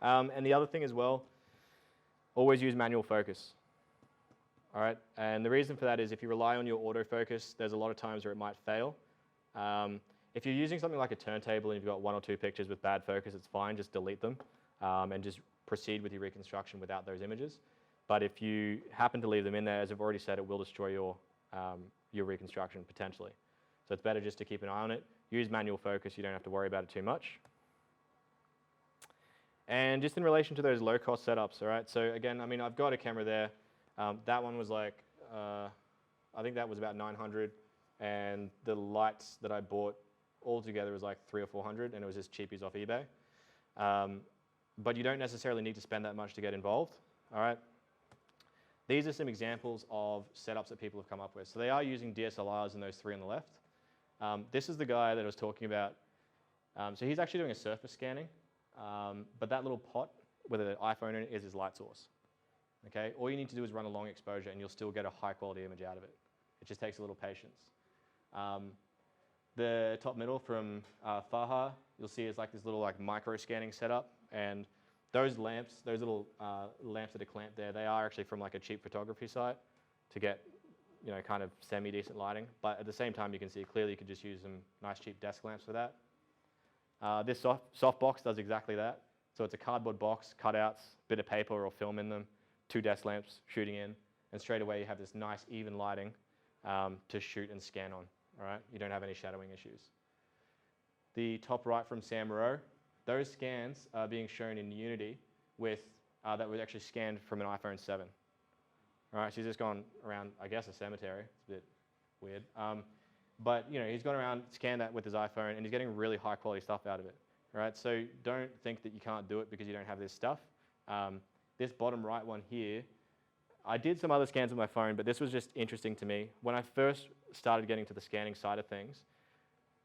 And the other thing as well, always use manual focus. All right, and the reason for that is if you rely on your autofocus, there's a lot of times where it might fail. If you're using something like a turntable and you've got 1 or 2 pictures with bad focus, it's fine, just delete them and just proceed with your reconstruction without those images. But if you happen to leave them in there, as I've already said, it will destroy your reconstruction potentially. So it's better just to keep an eye on it. Use manual focus, you don't have to worry about it too much. And just in relation to those low-cost setups, all right, so again, I mean, I've got a camera there. That one was like, I think that was about 900, and the lights that I bought altogether was like 300 or 400, and it was just cheapies off eBay. But you don't necessarily need to spend that much to get involved, all right? These are some examples of setups that people have come up with. So they are using DSLRs in those 3 on the left. This is the guy that I was talking about. So he's actually doing a surface scanning, but that little pot with an iPhone in it is his light source. Okay, all you need to do is run a long exposure and you'll still get a high quality image out of it. It just takes a little patience. The top middle from Faha, you'll see is like this little like micro scanning setup, and those lamps, those little lamps that are clamped there, they are actually from like a cheap photography site to get, you know, kind of semi-decent lighting. But at the same time, you can see clearly you could just use some nice cheap desk lamps for that. This soft box does exactly that. So it's a cardboard box, cutouts, bit of paper or film in them, 2 desk lamps shooting in, and straight away you have this nice even lighting to shoot and scan on. All right, you don't have any shadowing issues. The top right from Sam Rowe, those scans are being shown in Unity with that was actually scanned from an iPhone 7. All right, she's just gone around, I guess, a cemetery. It's a bit weird. But you know, he's gone around, scanned that with his iPhone, and he's getting really high quality stuff out of it. All right, so don't think that you can't do it because you don't have this stuff. This bottom right one here, I did some other scans with my phone, but this was just interesting to me. When I first started getting to the scanning side of things,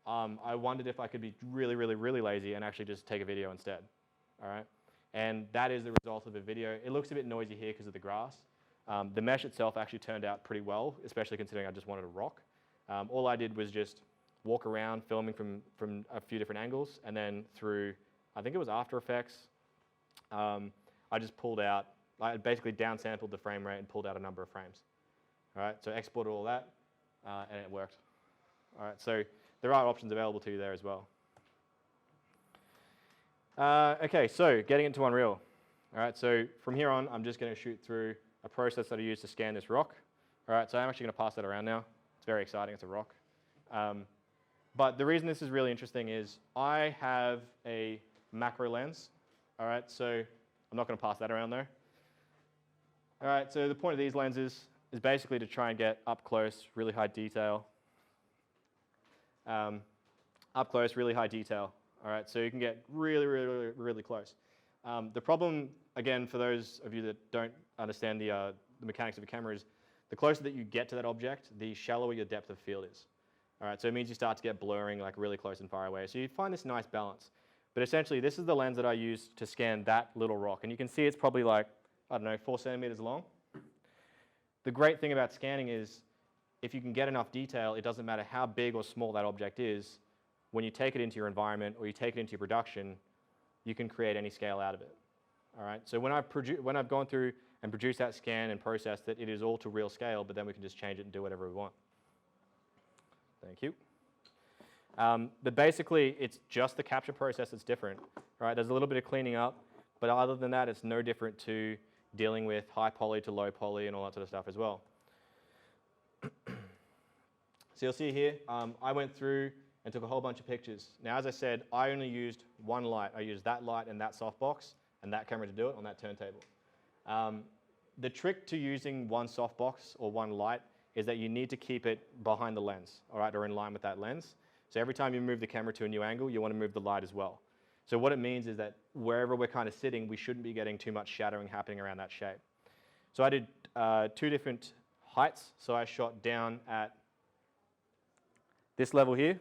I wondered if I could be really, really, really lazy and actually just take a video instead. All right, and that is the result of a video. It looks a bit noisy here because of the grass. The mesh itself actually turned out pretty well, especially considering I just wanted a rock. All I did was just walk around filming from a few different angles, and then through, I think it was After Effects, I just pulled out, I basically downsampled the frame rate and pulled out a number of frames. All right, so exported all that, and it worked. All right, so there are options available to you there as well. Okay, so getting into Unreal. All right, so from here on, I'm just going to shoot through a process that I use to scan this rock. All right, so I'm actually going to pass that around now. It's very exciting, it's a rock. But the reason this is really interesting is I have a macro lens. All right, so I'm not going to pass that around though. All right, so the point of these lenses is basically to try and get up close, really high detail. Up close, really high detail. All right, so you can get really, really, really, really close. The problem, again, for those of you that don't understand the mechanics of a camera is the closer that you get to that object, the shallower your depth of field is. All right, so it means you start to get blurring like really close and far away. So you find this nice balance. But essentially, this is the lens that I use to scan that little rock. And you can see it's probably like, I don't know, 4 centimeters long. The great thing about scanning is if you can get enough detail, it doesn't matter how big or small that object is. When you take it into your environment or you take it into your production, you can create any scale out of it. All right, so when I've gone through and produced that scan and processed it, it is all to real scale, but then we can just change it and do whatever we want. Thank you. But basically, it's just the capture process that's different. Right? There's a little bit of cleaning up, but other than that, it's no different to dealing with high poly to low poly and all that sort of stuff as well. So you'll see here, I went through and took a whole bunch of pictures. Now, as I said, I only used one light. I used that light and that softbox and that camera to do it on that turntable. The trick to using one softbox or one light is that you need to keep it behind the lens, all right, or in line with that lens, So every time you move the camera to a new angle, you want to move the light as well. So what it means is that wherever we're kind of sitting, we shouldn't be getting too much shadowing happening around that shape. So I did 2 different heights. So I shot down at this level here,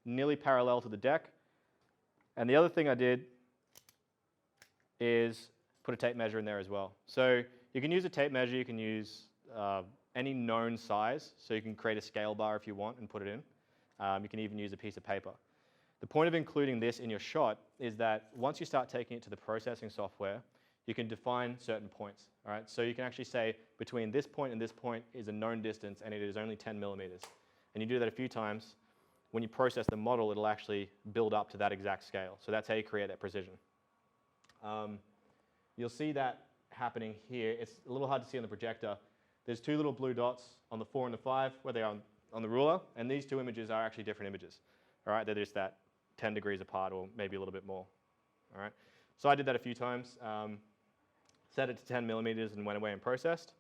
nearly parallel to the deck. And the other thing I did is put a tape measure in there as well. So you can use a tape measure, you can use any known size, so you can create a scale bar if you want and put it in. You can even use a piece of paper. The point of including this in your shot is that once you start taking it to the processing software, you can define certain points. All right? So you can actually say between this point and this point is a known distance and it is only 10 millimeters. And you do that a few times. When you process the model, it'll actually build up to that exact scale. So that's how you create that precision. You'll see that happening here. It's a little hard to see on the projector. There's 2 little blue dots on the 4 and the 5 where they are on the ruler, and these 2 images are actually different images. All right, they're just that 10 degrees apart or maybe a little bit more. All right, so I did that a few times, set it to 10 millimeters and went away and processed.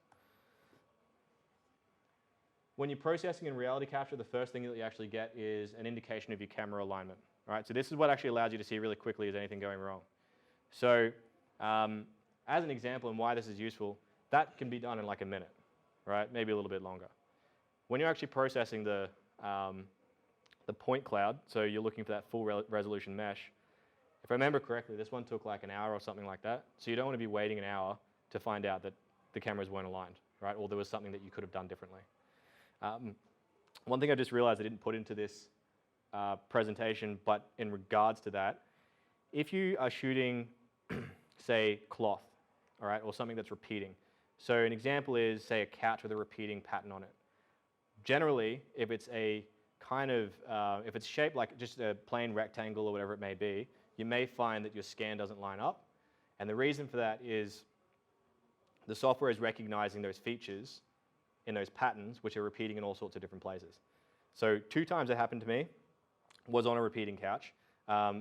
When you're processing in reality capture, the first thing that you actually get is an indication of your camera alignment. All right, so this is what actually allows you to see really quickly is anything going wrong. So as an example and why this is useful, that can be done in like a minute, right? Maybe a little bit longer. When you're actually processing the point cloud, so you're looking for that full resolution mesh, if I remember correctly, this one took like an hour or something like that. So you don't want to be waiting an hour to find out that the cameras weren't aligned, right? Or there was something that you could have done differently. One thing I just realized I didn't put into this presentation, but in regards to that, if you are shooting, say, cloth, all right, or something that's repeating. So an example is, say, a couch with a repeating pattern on it. Generally, if it's a kind of, if it's shaped like just a plain rectangle or whatever it may be, you may find that your scan doesn't line up. And the reason for that is the software is recognizing those features in those patterns, which are repeating in all sorts of different places. So 2 times that happened to me was on a repeating couch,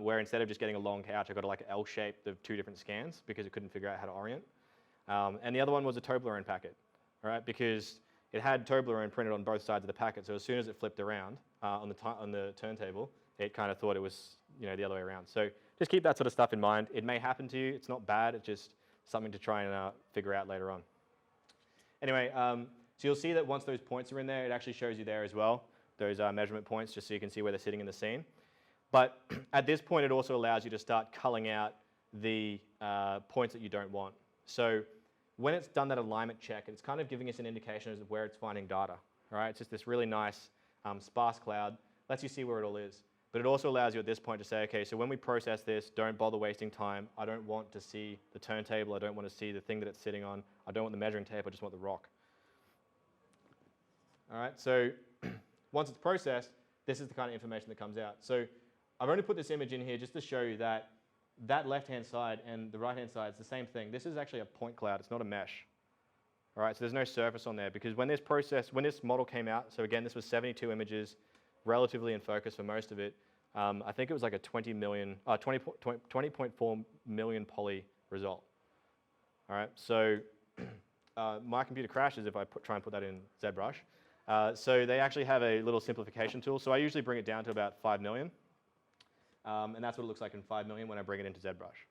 where instead of just getting a long couch, I got like an L shape of 2 different scans because it couldn't figure out how to orient. And the other one was a Toblerone packet, all right, because it had Toblerone printed on both sides of the packet. So as soon as it flipped around on the turntable, it kind of thought it was the other way around. So just keep that sort of stuff in mind. It may happen to you. It's not bad. It's just something to try and figure out later on. Anyway, so you'll see that once those points are in there, it actually shows you there as well, those measurement points, just so you can see where they're sitting in the scene. But at this point, it also allows you to start culling out the points that you don't want. So when it's done that alignment check, it's kind of giving us an indication of where it's finding data. All right? It's just this really nice sparse cloud, lets you see where it all is. But it also allows you at this point to say, okay, so when we process this, don't bother wasting time. I don't want to see the turntable. I don't want to see the thing that it's sitting on. I don't want the measuring tape. I just want the rock. All right, so once it's processed, this is the kind of information that comes out. So I've only put this image in here just to show you that that left-hand side and the right-hand side is the same thing. This is actually a point cloud. It's not a mesh. All right, so there's no surface on there because when this model came out, so again, this was 72 images, relatively in focus for most of it. I think it was like a 20.4 million poly result. All right, so my computer crashes if I try and put that in ZBrush. So they actually have a little simplification tool. So I usually bring it down to about 5 million. And that's what it looks like in 5 million when I bring it into ZBrush.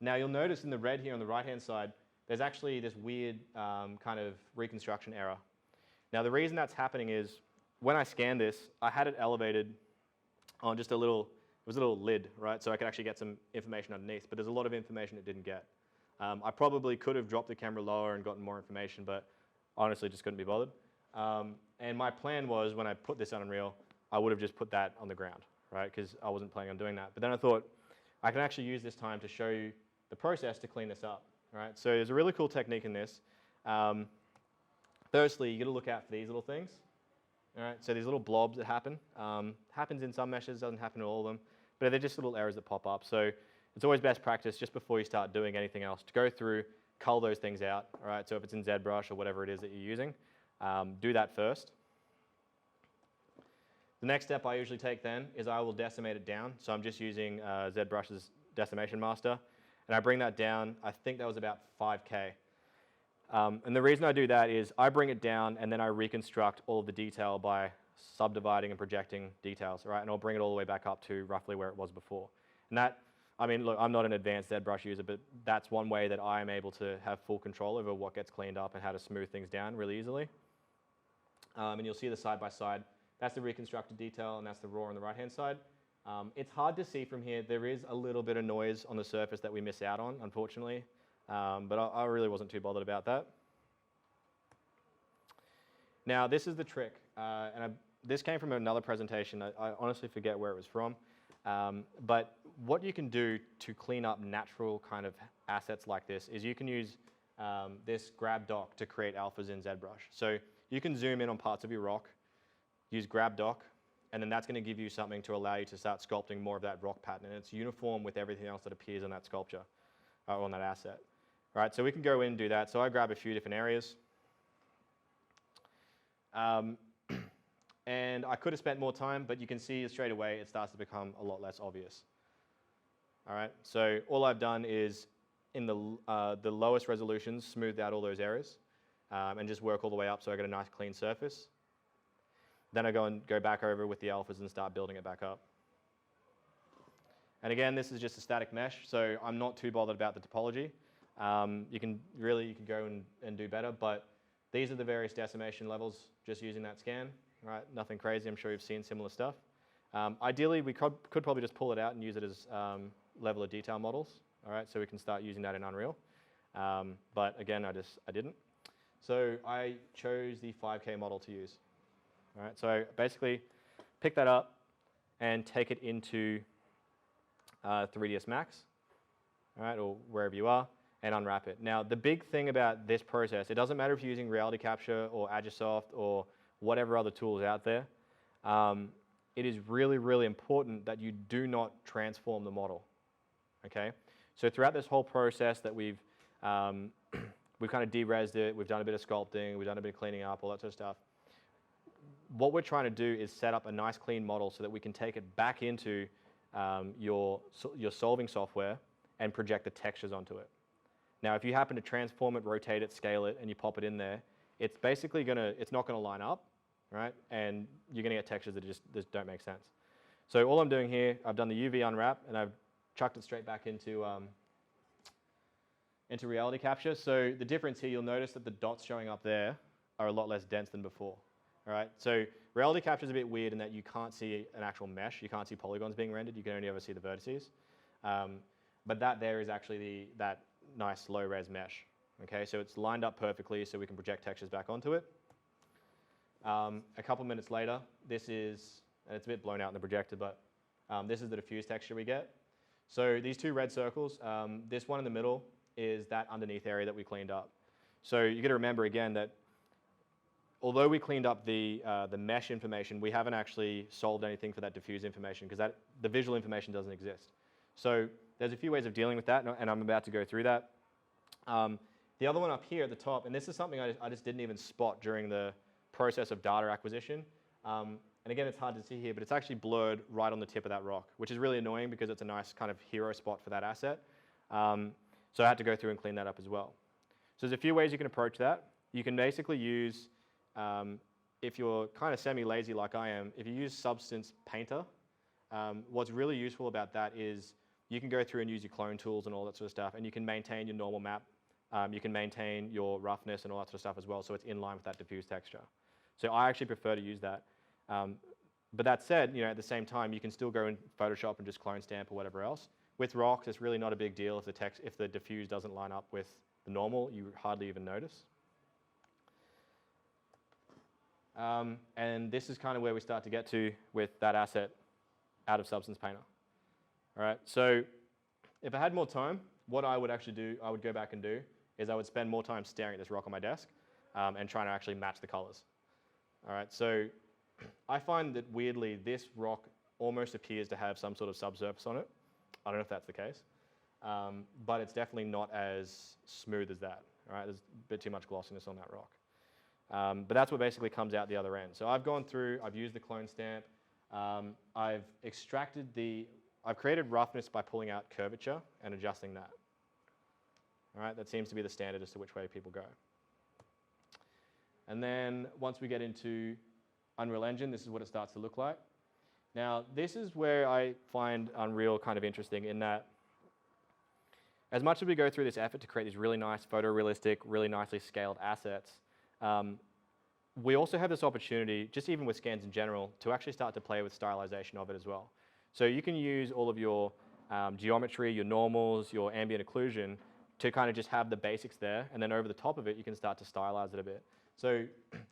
Now you'll notice in the red here on the right-hand side, there's actually this weird kind of reconstruction error. Now the reason that's happening is when I scanned this, I had it elevated on just it was a little lid, right? So I could actually get some information underneath, but there's a lot of information it didn't get. I probably could have dropped the camera lower and gotten more information, but honestly just couldn't be bothered. And my plan was when I put this on Unreal, I would have just put that on the ground, right? Because I wasn't planning on doing that. But then I thought, I can actually use this time to show you the process to clean this up, right? So there's a really cool technique in this. Firstly, you got to look out for these little things. All right, so these little blobs that happen. Happens in some meshes, doesn't happen in all of them. But they're just little errors that pop up. So it's always best practice just before you start doing anything else to go through, cull those things out. All right, so if it's in ZBrush or whatever it is that you're using, do that first. The next step I usually take then is I will decimate it down. So I'm just using ZBrush's Decimation Master. And I bring that down, I think that was about 5K. And the reason I do that is I bring it down and then I reconstruct all of the detail by subdividing and projecting details, right? And I'll bring it all the way back up to roughly where it was before. And that, I mean, look, I'm not an advanced ZBrush user, but that's one way that I'm able to have full control over what gets cleaned up and how to smooth things down really easily. And you'll see the side by side. That's the reconstructed detail, and that's the raw on the right-hand side. It's hard to see from here. There is a little bit of noise on the surface that we miss out on, unfortunately. But I really wasn't too bothered about that. Now, this is the trick. This came from another presentation. I honestly forget where it was from. But what you can do to clean up natural kind of assets like this is you can use this grab dock to create alphas in ZBrush. So you can zoom in on parts of your rock, use grab dock, and then that's going to give you something to allow you to start sculpting more of that rock pattern. And it's uniform with everything else that appears on that sculpture, or on that asset. All right, so we can go in and do that. So I grab a few different areas. And I could have spent more time, but you can see straight away it starts to become a lot less obvious. All right, so all I've done is in the lowest resolutions, smoothed out all those areas and just work all the way up so I get a nice clean surface. Then I go back over with the alphas and start building it back up. And again, this is just a static mesh, so I'm not too bothered about the topology. You can go and do better, but these are the various decimation levels just using that scan. Right, nothing crazy. I'm sure you've seen similar stuff. Ideally, we could probably just pull it out and use it as level of detail models. All right, so we can start using that in Unreal. But again, I didn't. So I chose the 5K model to use. All right, so basically pick that up and take it into 3ds Max, all right, or wherever you are, and unwrap it. Now, the big thing about this process, it doesn't matter if you're using Reality Capture or Agisoft or whatever other tools out there, it is really, really important that you do not transform the model, okay? So throughout this whole process that we've kind of de-resed it, we've done a bit of sculpting, we've done a bit of cleaning up, all that sort of stuff. What we're trying to do is set up a nice clean model so that we can take it back into your solving software and project the textures onto it. Now, if you happen to transform it, rotate it, scale it, and you pop it in there, it's basically it's not gonna line up, right? And you're gonna get textures that just don't make sense. So all I'm doing here, I've done the UV unwrap, and I've chucked it straight back into Reality Capture. So the difference here, you'll notice that the dots showing up there are a lot less dense than before. All right, so Reality Capture is a bit weird in that you can't see an actual mesh. You can't see polygons being rendered. You can only ever see the vertices. But that there is actually that nice low-res mesh. Okay, so it's lined up perfectly so we can project textures back onto it. A couple minutes later, this is, and it's a bit blown out in the projector, but this is the diffuse texture we get. So these two red circles, this one in the middle is that underneath area that we cleaned up. So you got to remember again that although we cleaned up the mesh information, we haven't actually solved anything for that diffuse information because the visual information doesn't exist. So there's a few ways of dealing with that, and I'm about to go through that. The other one up here at the top, and this is something I just didn't even spot during the process of data acquisition. And again, it's hard to see here, but it's actually blurred right on the tip of that rock, which is really annoying because it's a nice kind of hero spot for that asset. So I had to go through and clean that up as well. So there's a few ways you can approach that. You can basically use, if you're kind of semi-lazy like I am, if you use Substance Painter, what's really useful about that is you can go through and use your clone tools and all that sort of stuff, and you can maintain your normal map. You can maintain your roughness and all that sort of stuff as well, so it's in line with that diffuse texture. So I actually prefer to use that. But that said, at the same time, you can still go in Photoshop and just clone stamp or whatever else. With rocks, it's really not a big deal if the diffuse doesn't line up with the normal. You hardly even notice. And this is kind of where we start to get to with that asset out of Substance Painter. All right, so if I had more time, what I would actually do, I would go back and do, is I would spend more time staring at this rock on my desk and trying to actually match the colors. All right, so I find that weirdly, this rock almost appears to have some sort of subsurface on it. I don't know if that's the case, but it's definitely not as smooth as that. All right, there's a bit too much glossiness on that rock. But that's what basically comes out the other end. So I've gone through, I've used the clone stamp, I've created roughness by pulling out curvature and adjusting that. All right, that seems to be the standard as to which way people go. And then once we get into Unreal Engine, this is what it starts to look like. Now, this is where I find Unreal kind of interesting in that as much as we go through this effort to create these really nice photorealistic, really nicely scaled assets, we also have this opportunity, just even with scans in general, to actually start to play with stylization of it as well. So you can use all of your geometry, your normals, your ambient occlusion to kind of just have the basics there, and then over the top of it, you can start to stylize it a bit. So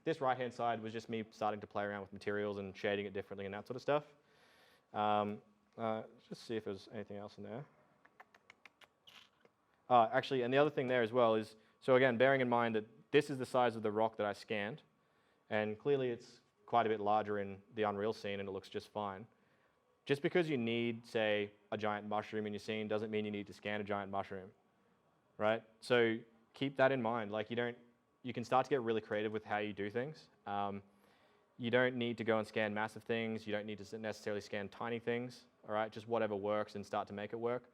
this right-hand side was just me starting to play around with materials and shading it differently and that sort of stuff. Let's just see if there's anything else in there. Actually, and the other thing there as well is, so again, bearing in mind that this is the size of the rock that I scanned, and clearly it's quite a bit larger in the Unreal scene and it looks just fine. Just because you need, say, a giant mushroom in your scene doesn't mean you need to scan a giant mushroom, right? So keep that in mind. Like you can start to get really creative with how you do things. You don't need to go and scan massive things. You don't need to necessarily scan tiny things, all right? Just whatever works and start to make it work.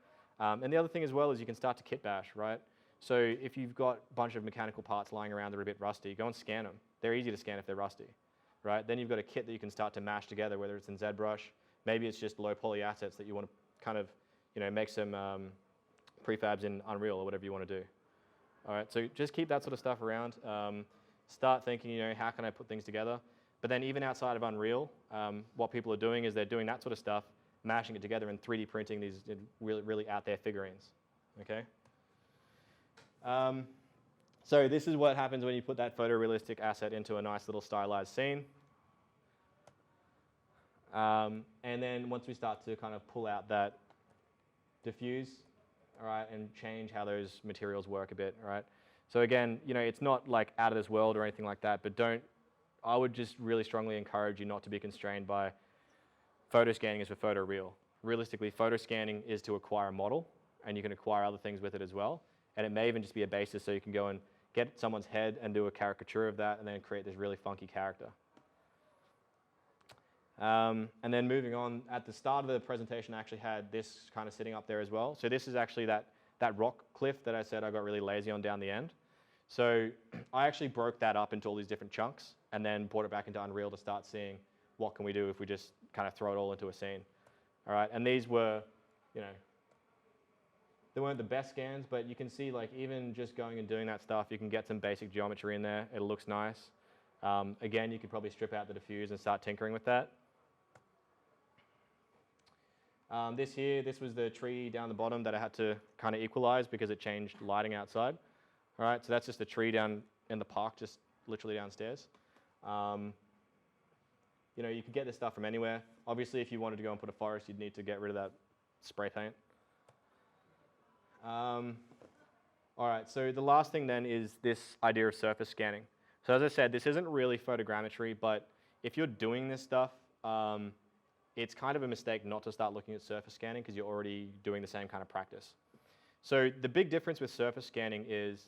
And the other thing as well is you can start to kit bash, right? So if you've got a bunch of mechanical parts lying around that are a bit rusty, go and scan them. They're easy to scan if they're rusty, right? Then you've got a kit that you can start to mash together, whether it's in ZBrush, maybe it's just low poly assets that you want to kind of, make some prefabs in Unreal or whatever you want to do. All right, so just keep that sort of stuff around. Start thinking, how can I put things together? But then even outside of Unreal, what people are doing is they're doing that sort of stuff, mashing it together and 3D printing these really, really out there figurines, okay? So this is what happens when you put that photorealistic asset into a nice little stylized scene. And then once we start to kind of pull out that diffuse, all right, and change how those materials work a bit, all right? So again, it's not like out of this world or anything like that, but I would just really strongly encourage you not to be constrained by photo scanning is for photoreal. Realistically, photo scanning is to acquire a model, and you can acquire other things with it as well. And it may even just be a basis so you can go and get someone's head and do a caricature of that and then create this really funky character. And then moving on, at the start of the presentation, I actually had this kind of sitting up there as well. So this is actually that rock cliff that I said I got really lazy on down the end. So I actually broke that up into all these different chunks and then brought it back into Unreal to start seeing what can we do if we just kind of throw it all into a scene. All right, and these were, they weren't the best scans, but you can see like even just going and doing that stuff, you can get some basic geometry in there. It looks nice. Again, you could probably strip out the diffuse and start tinkering with that. This was the tree down the bottom that I had to kind of equalize because it changed lighting outside. All right, so that's just a tree down in the park, just literally downstairs. You could get this stuff from anywhere. Obviously, if you wanted to go and put a forest, you'd need to get rid of that spray paint. All right, so the last thing then is this idea of surface scanning. So as I said, this isn't really photogrammetry, but if you're doing this stuff, it's kind of a mistake not to start looking at surface scanning because you're already doing the same kind of practice. So the big difference with surface scanning is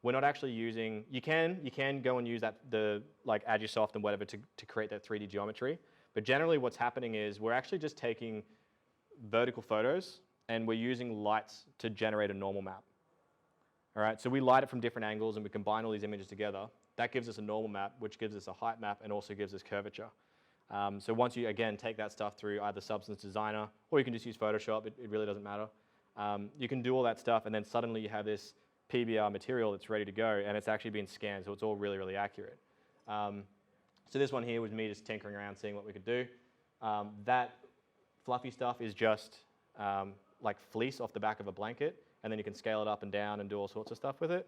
we're not actually using, you can go and use that, like Agisoft and whatever to create that 3D geometry, but generally what's happening is we're actually just taking vertical photos and we're using lights to generate a normal map. All right, so we light it from different angles and we combine all these images together. That gives us a normal map, which gives us a height map and also gives us curvature. So once you, again, take that stuff through either Substance Designer, or you can just use Photoshop, it really doesn't matter. You can do all that stuff and then suddenly you have this PBR material that's ready to go and it's actually been scanned, so it's all really, really accurate. So this one here was me just tinkering around, seeing what we could do. That fluffy stuff is just like fleece off the back of a blanket, and then you can scale it up and down and do all sorts of stuff with it.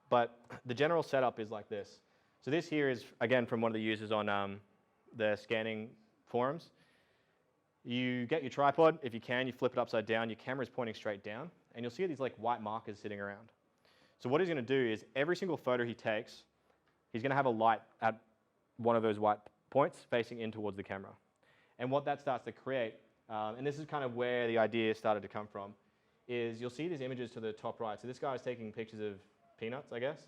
But the general setup is like this. So this here is, again, from one of the users on the scanning forums. You get your tripod, if you can, you flip it upside down, your camera is pointing straight down, and you'll see these like white markers sitting around. So what he's going to do is every single photo he takes, he's going to have a light at one of those white points facing in towards the camera. And what that starts to create, and this is kind of where the idea started to come from, is you'll see these images to the top right. So this guy is taking pictures of peanuts, I guess.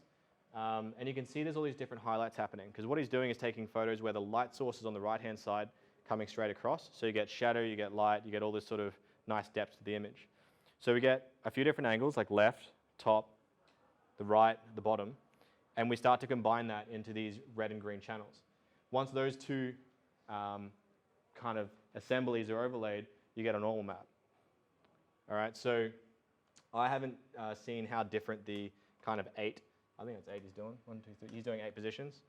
And you can see there's all these different highlights happening, because what he's doing is taking photos where the light source is on the right-hand side coming straight across. So you get shadow, you get light, you get all this sort of nice depth to the image. So we get a few different angles, like left, top, the right, the bottom, and we start to combine that into these red and green channels. Once those two kind of assemblies are overlaid, you get a normal map. All right, so I haven't seen how different the kind of 8, I think it's 8 he's doing, 1, 2, 3, he's doing 8 positions.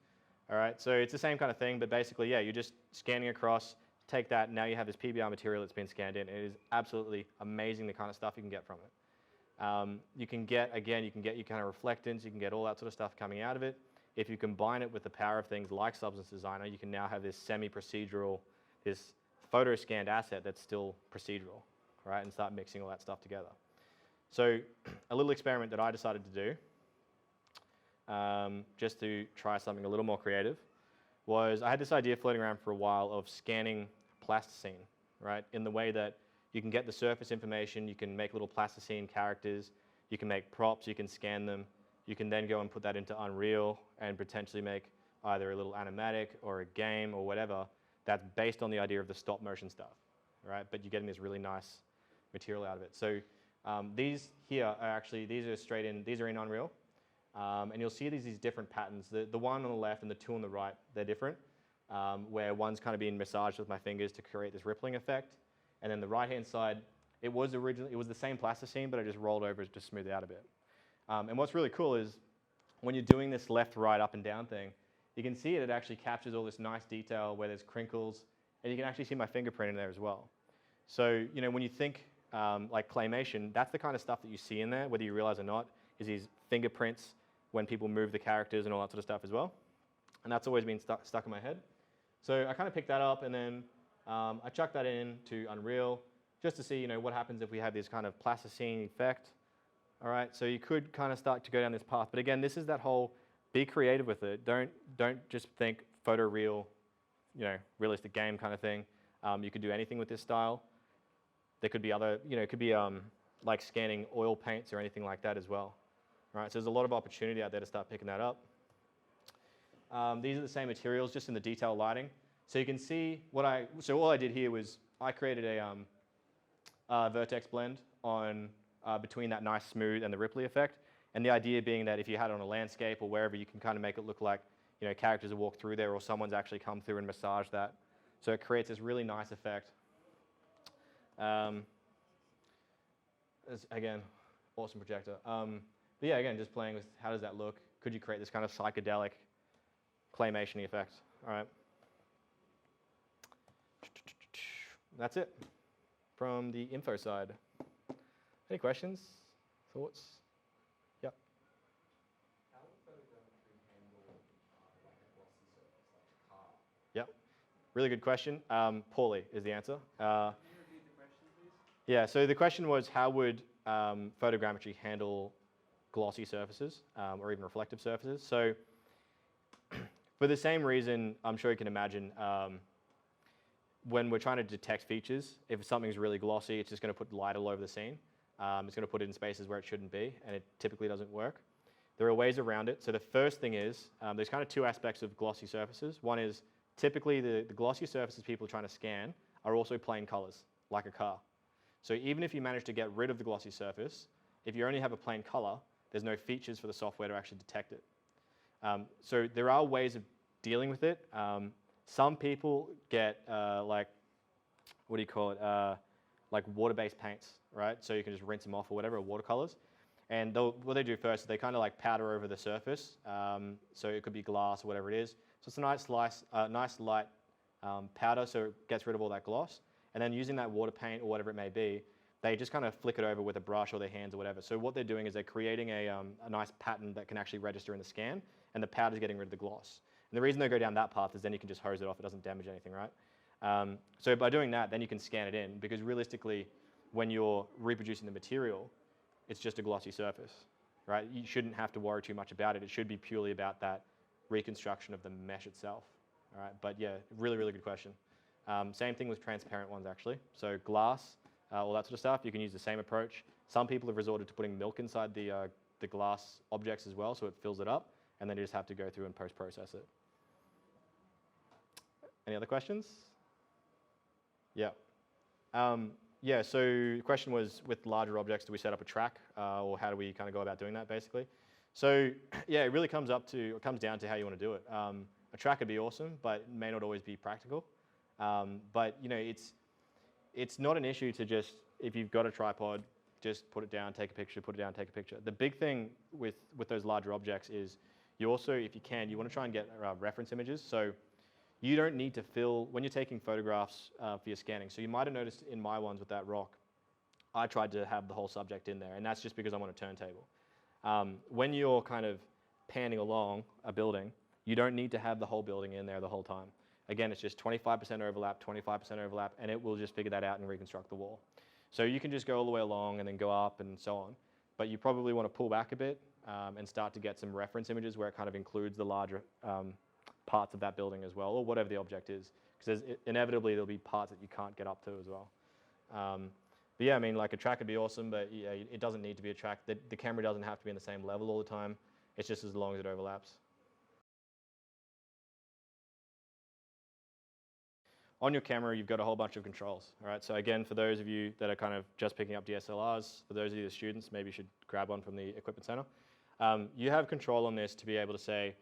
All right, so it's the same kind of thing, but basically, yeah, you're just scanning across, take that, now you have this PBR material that's been scanned in. It is absolutely amazing the kind of stuff you can get from it. You can get, again, you can get your kind of reflectance, you can get all that sort of stuff coming out of it. If you combine it with the power of things like Substance Designer, you can now have this semi-procedural, this photo scanned asset that's still procedural, right, and start mixing all that stuff together. So a little experiment that I decided to do, just to try something a little more creative, was I had this idea floating around for a while of scanning plasticine, right, in the way that you can get the surface information, you can make little plasticine characters, you can make props, you can scan them, you can then go and put that into Unreal and potentially make either a little animatic or a game or whatever that's based on the idea of the stop motion stuff, right, but you're getting this really nice material out of it. So these here are actually, these are in Unreal. And you'll see these different patterns. The one on the left and the two on the right, they're different, where one's kind of being massaged with my fingers to create this rippling effect. And then the right-hand side, it was the same plasticine, but I just rolled over to smooth it out a bit. And what's really cool is when you're doing this left, right, up and down thing, you can see it actually captures all this nice detail where there's crinkles, and you can actually see my fingerprint in there as well. So, you know, when you think like claymation, that's the kind of stuff that you see in there, whether you realize or not, is these fingerprints when people move the characters and all that sort of stuff as well. And that's always been stuck in my head. So I kind of picked that up, and then I chucked that into Unreal just to see, you know, what happens if we have this kind of plasticine effect. All right, so you could kind of start to go down this path. But again, this is that whole be creative with it. Don't just think photoreal, you know, realistic game kind of thing. You could do anything with this style. There could be other, you know, it could be like scanning oil paints or anything like that as well. Right, so there's a lot of opportunity out there to start picking that up. These are the same materials, just in the detail lighting. So you can see so all I did here was I created a vertex blend on between that nice smooth and the Ripley effect. And the idea being that if you had it on a landscape or wherever, you can kind of make it look like, you know, characters have walked through there or someone's actually come through and massaged that. So it creates this really nice effect. Again, awesome projector. But yeah, again, just playing with how does that look? Could you create this kind of psychedelic claymation effect? All right. That's it from the info side. Any questions? Thoughts? Yep. How would photogrammetry handle like a glossy surface, like a car? Yep. Really good question. Poorly is the answer. Can you repeat the question, please? Yeah, so the question was how would photogrammetry handle glossy surfaces or even reflective surfaces. So for the same reason, I'm sure you can imagine when we're trying to detect features, if something's really glossy, it's just going to put light all over the scene. It's going to put it in spaces where it shouldn't be, and it typically doesn't work. There are ways around it. So the first thing is, there's kind of two aspects of glossy surfaces. One is typically the glossy surfaces people are trying to scan are also plain colors, like a car. So even if you manage to get rid of the glossy surface, if you only have a plain color, there's no features for the software to actually detect it. So there are ways of dealing with it. Some people get like, what do you call it? Like water-based paints, right? So you can just rinse them off or whatever, or watercolors. And what they do first is they kind of like powder over the surface. So it could be glass or whatever it is. So it's a nice light powder, so it gets rid of all that gloss. And then using that water paint or whatever it may be, they just kind of flick it over with a brush or their hands or whatever. So what they're doing is they're creating a nice pattern that can actually register in the scan, and the powder's getting rid of the gloss. And the reason they go down that path is then you can just hose it off. It doesn't damage anything, right? So by doing that, then you can scan it in, because realistically, when you're reproducing the material, it's just a glossy surface, right? You shouldn't have to worry too much about it. It should be purely about that reconstruction of the mesh itself, all right? But yeah, really, really good question. Same thing with transparent ones, actually. So glass, all that sort of stuff, you can use the same approach. Some people have resorted to putting milk inside the glass objects as well, so it fills it up, and then you just have to go through and post-process it. Any other questions? Yeah. Yeah, so the question was, with larger objects, do we set up a track, or how do we kind of go about doing that, basically? So yeah, it really comes down to how you want to do it. A track would be awesome, but it may not always be practical. But you know, it's not an issue to just, if you've got a tripod, just put it down, take a picture, put it down, take a picture. The big thing with those larger objects is you also, if you can, you want to try and get reference images. So you don't need to fill, when you're taking photographs for your scanning, so you might have noticed in my ones with that rock, I tried to have the whole subject in there, and that's just because I'm on a turntable. When you're kind of panning along a building, you don't need to have the whole building in there the whole time. Again, it's just 25% overlap, 25% overlap, and it will just figure that out and reconstruct the wall. So you can just go all the way along and then go up and so on, but you probably want to pull back a bit and start to get some reference images where it kind of includes the larger parts of that building as well, or whatever the object is, because inevitably there'll be parts that you can't get up to as well. But yeah, I mean, like a track would be awesome, but yeah, it doesn't need to be a track. The camera doesn't have to be in the same level all the time. It's just as long as it overlaps. On your camera, you've got a whole bunch of controls. All right. So again, for those of you that are kind of just picking up DSLRs, for those of you that are students, maybe you should grab one from the equipment center. You have control on this to be able to say,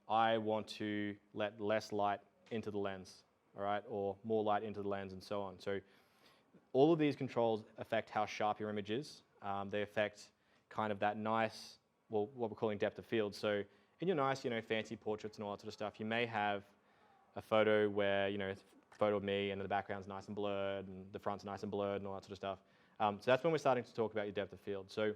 I want to let less light into the lens, all right, or more light into the lens and so on. So all of these controls affect how sharp your image is. They affect kind of that nice, well, what we're calling depth of field. So in your nice, you know, fancy portraits and all that sort of stuff, you may have a photo where, you know, it's a photo of me and the background's nice and blurred and the front's nice and blurred and all that sort of stuff. So that's when we're starting to talk about your depth of field. So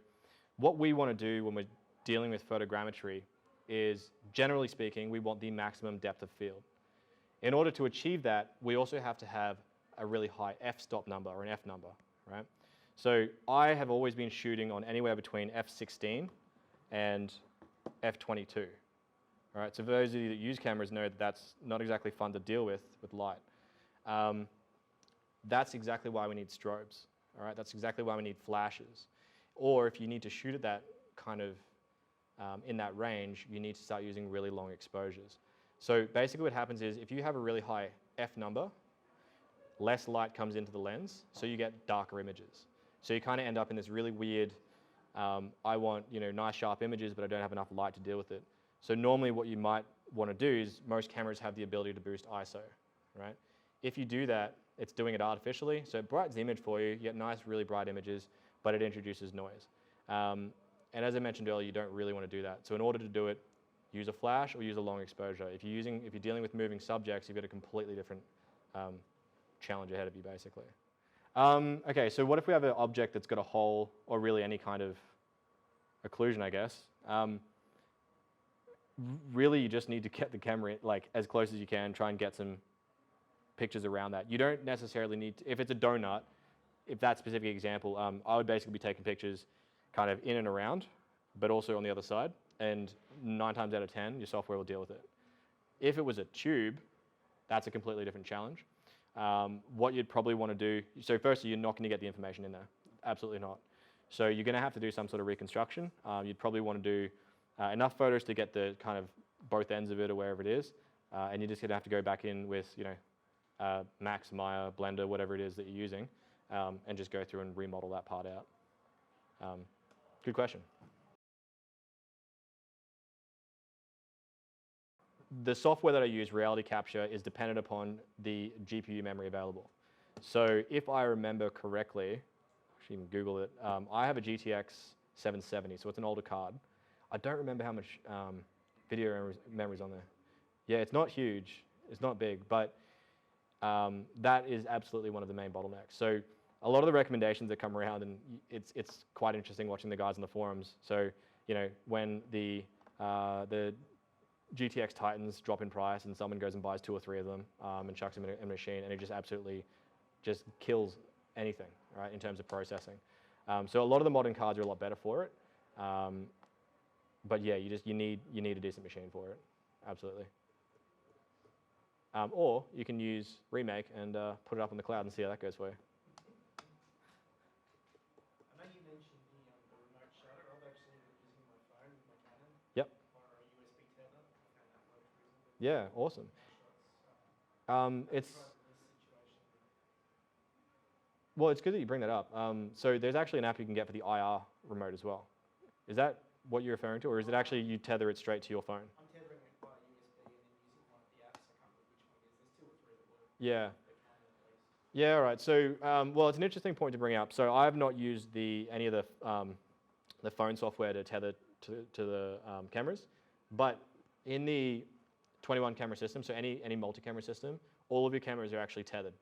what we want to do when we're dealing with photogrammetry is, generally speaking, we want the maximum depth of field. In order to achieve that, we also have to have a really high f-stop number or an f number, right? So I have always been shooting on anywhere between f16 and f22. All right, so for those of you that use cameras know that that's not exactly fun to deal with light. That's exactly why we need strobes. All right, that's exactly why we need flashes. Or if you need to shoot at that kind of in that range, you need to start using really long exposures. So basically what happens is if you have a really high f number, less light comes into the lens, so you get darker images. So you kind of end up in this really weird, I want, you know, nice sharp images, but I don't have enough light to deal with it. So normally what you might want to do is, most cameras have the ability to boost ISO, right? If you do that, it's doing it artificially, so it brightens the image for you, you get nice, really bright images, but it introduces noise. And as I mentioned earlier, you don't really want to do that. So in order to do it, use a flash or use a long exposure. If you're dealing with moving subjects, you've got a completely different challenge ahead of you, basically. Okay, so what if we have an object that's got a hole, or really any kind of occlusion, I guess. Really, you just need to get the camera like as close as you can, try and get some pictures around that. You don't necessarily need to, if it's a donut, if that specific example, I would basically be taking pictures kind of in and around, but also on the other side, and 9 times out of 10, your software will deal with it. If it was a tube, that's a completely different challenge. What you'd probably want to do, so firstly, you're not going to get the information in there. Absolutely not. So you're going to have to do some sort of reconstruction. You'd probably want to do enough photos to get the kind of both ends of it or wherever it is, and you're just going to have to go back in with, you know, Max, Maya, Blender, whatever it is that you're using, and just go through and remodel that part out. Good question. The software that I use, Reality Capture, is dependent upon the GPU memory available. So if I remember correctly, actually you can Google it, I have a GTX 770, so it's an older card. I don't remember how much video memory is on there. Yeah, it's not huge, it's not big, but that is absolutely one of the main bottlenecks. So a lot of the recommendations that come around, and it's quite interesting watching the guys on the forums. So, you know, when the GTX Titans drop in price and someone goes and buys 2 or 3 of them and chucks them in a machine, and it just absolutely just kills anything, right, in terms of processing. So a lot of the modern cards are a lot better for it. But yeah, you need a decent machine for it, absolutely. Or you can use Remake and put it up on the cloud and see how that goes for you. I know you mentioned the remote shutter. I've actually been using my phone with my Canon. Yep. Or a USB tether. I found that works reasonably well. Yeah, awesome. It's well, it's good that you bring that up. So there's actually an app you can get for the IR remote as well. Is that what you're referring to, or is it actually you tether it straight to your phone? I'm tethering it via USB and then using my Yeah. the camera places? Yeah, all right. So, well, it's an interesting point to bring up. So I've not used any of the phone software to tether to the cameras, but in the 21 camera system, so any multi-camera system, all of your cameras are actually tethered.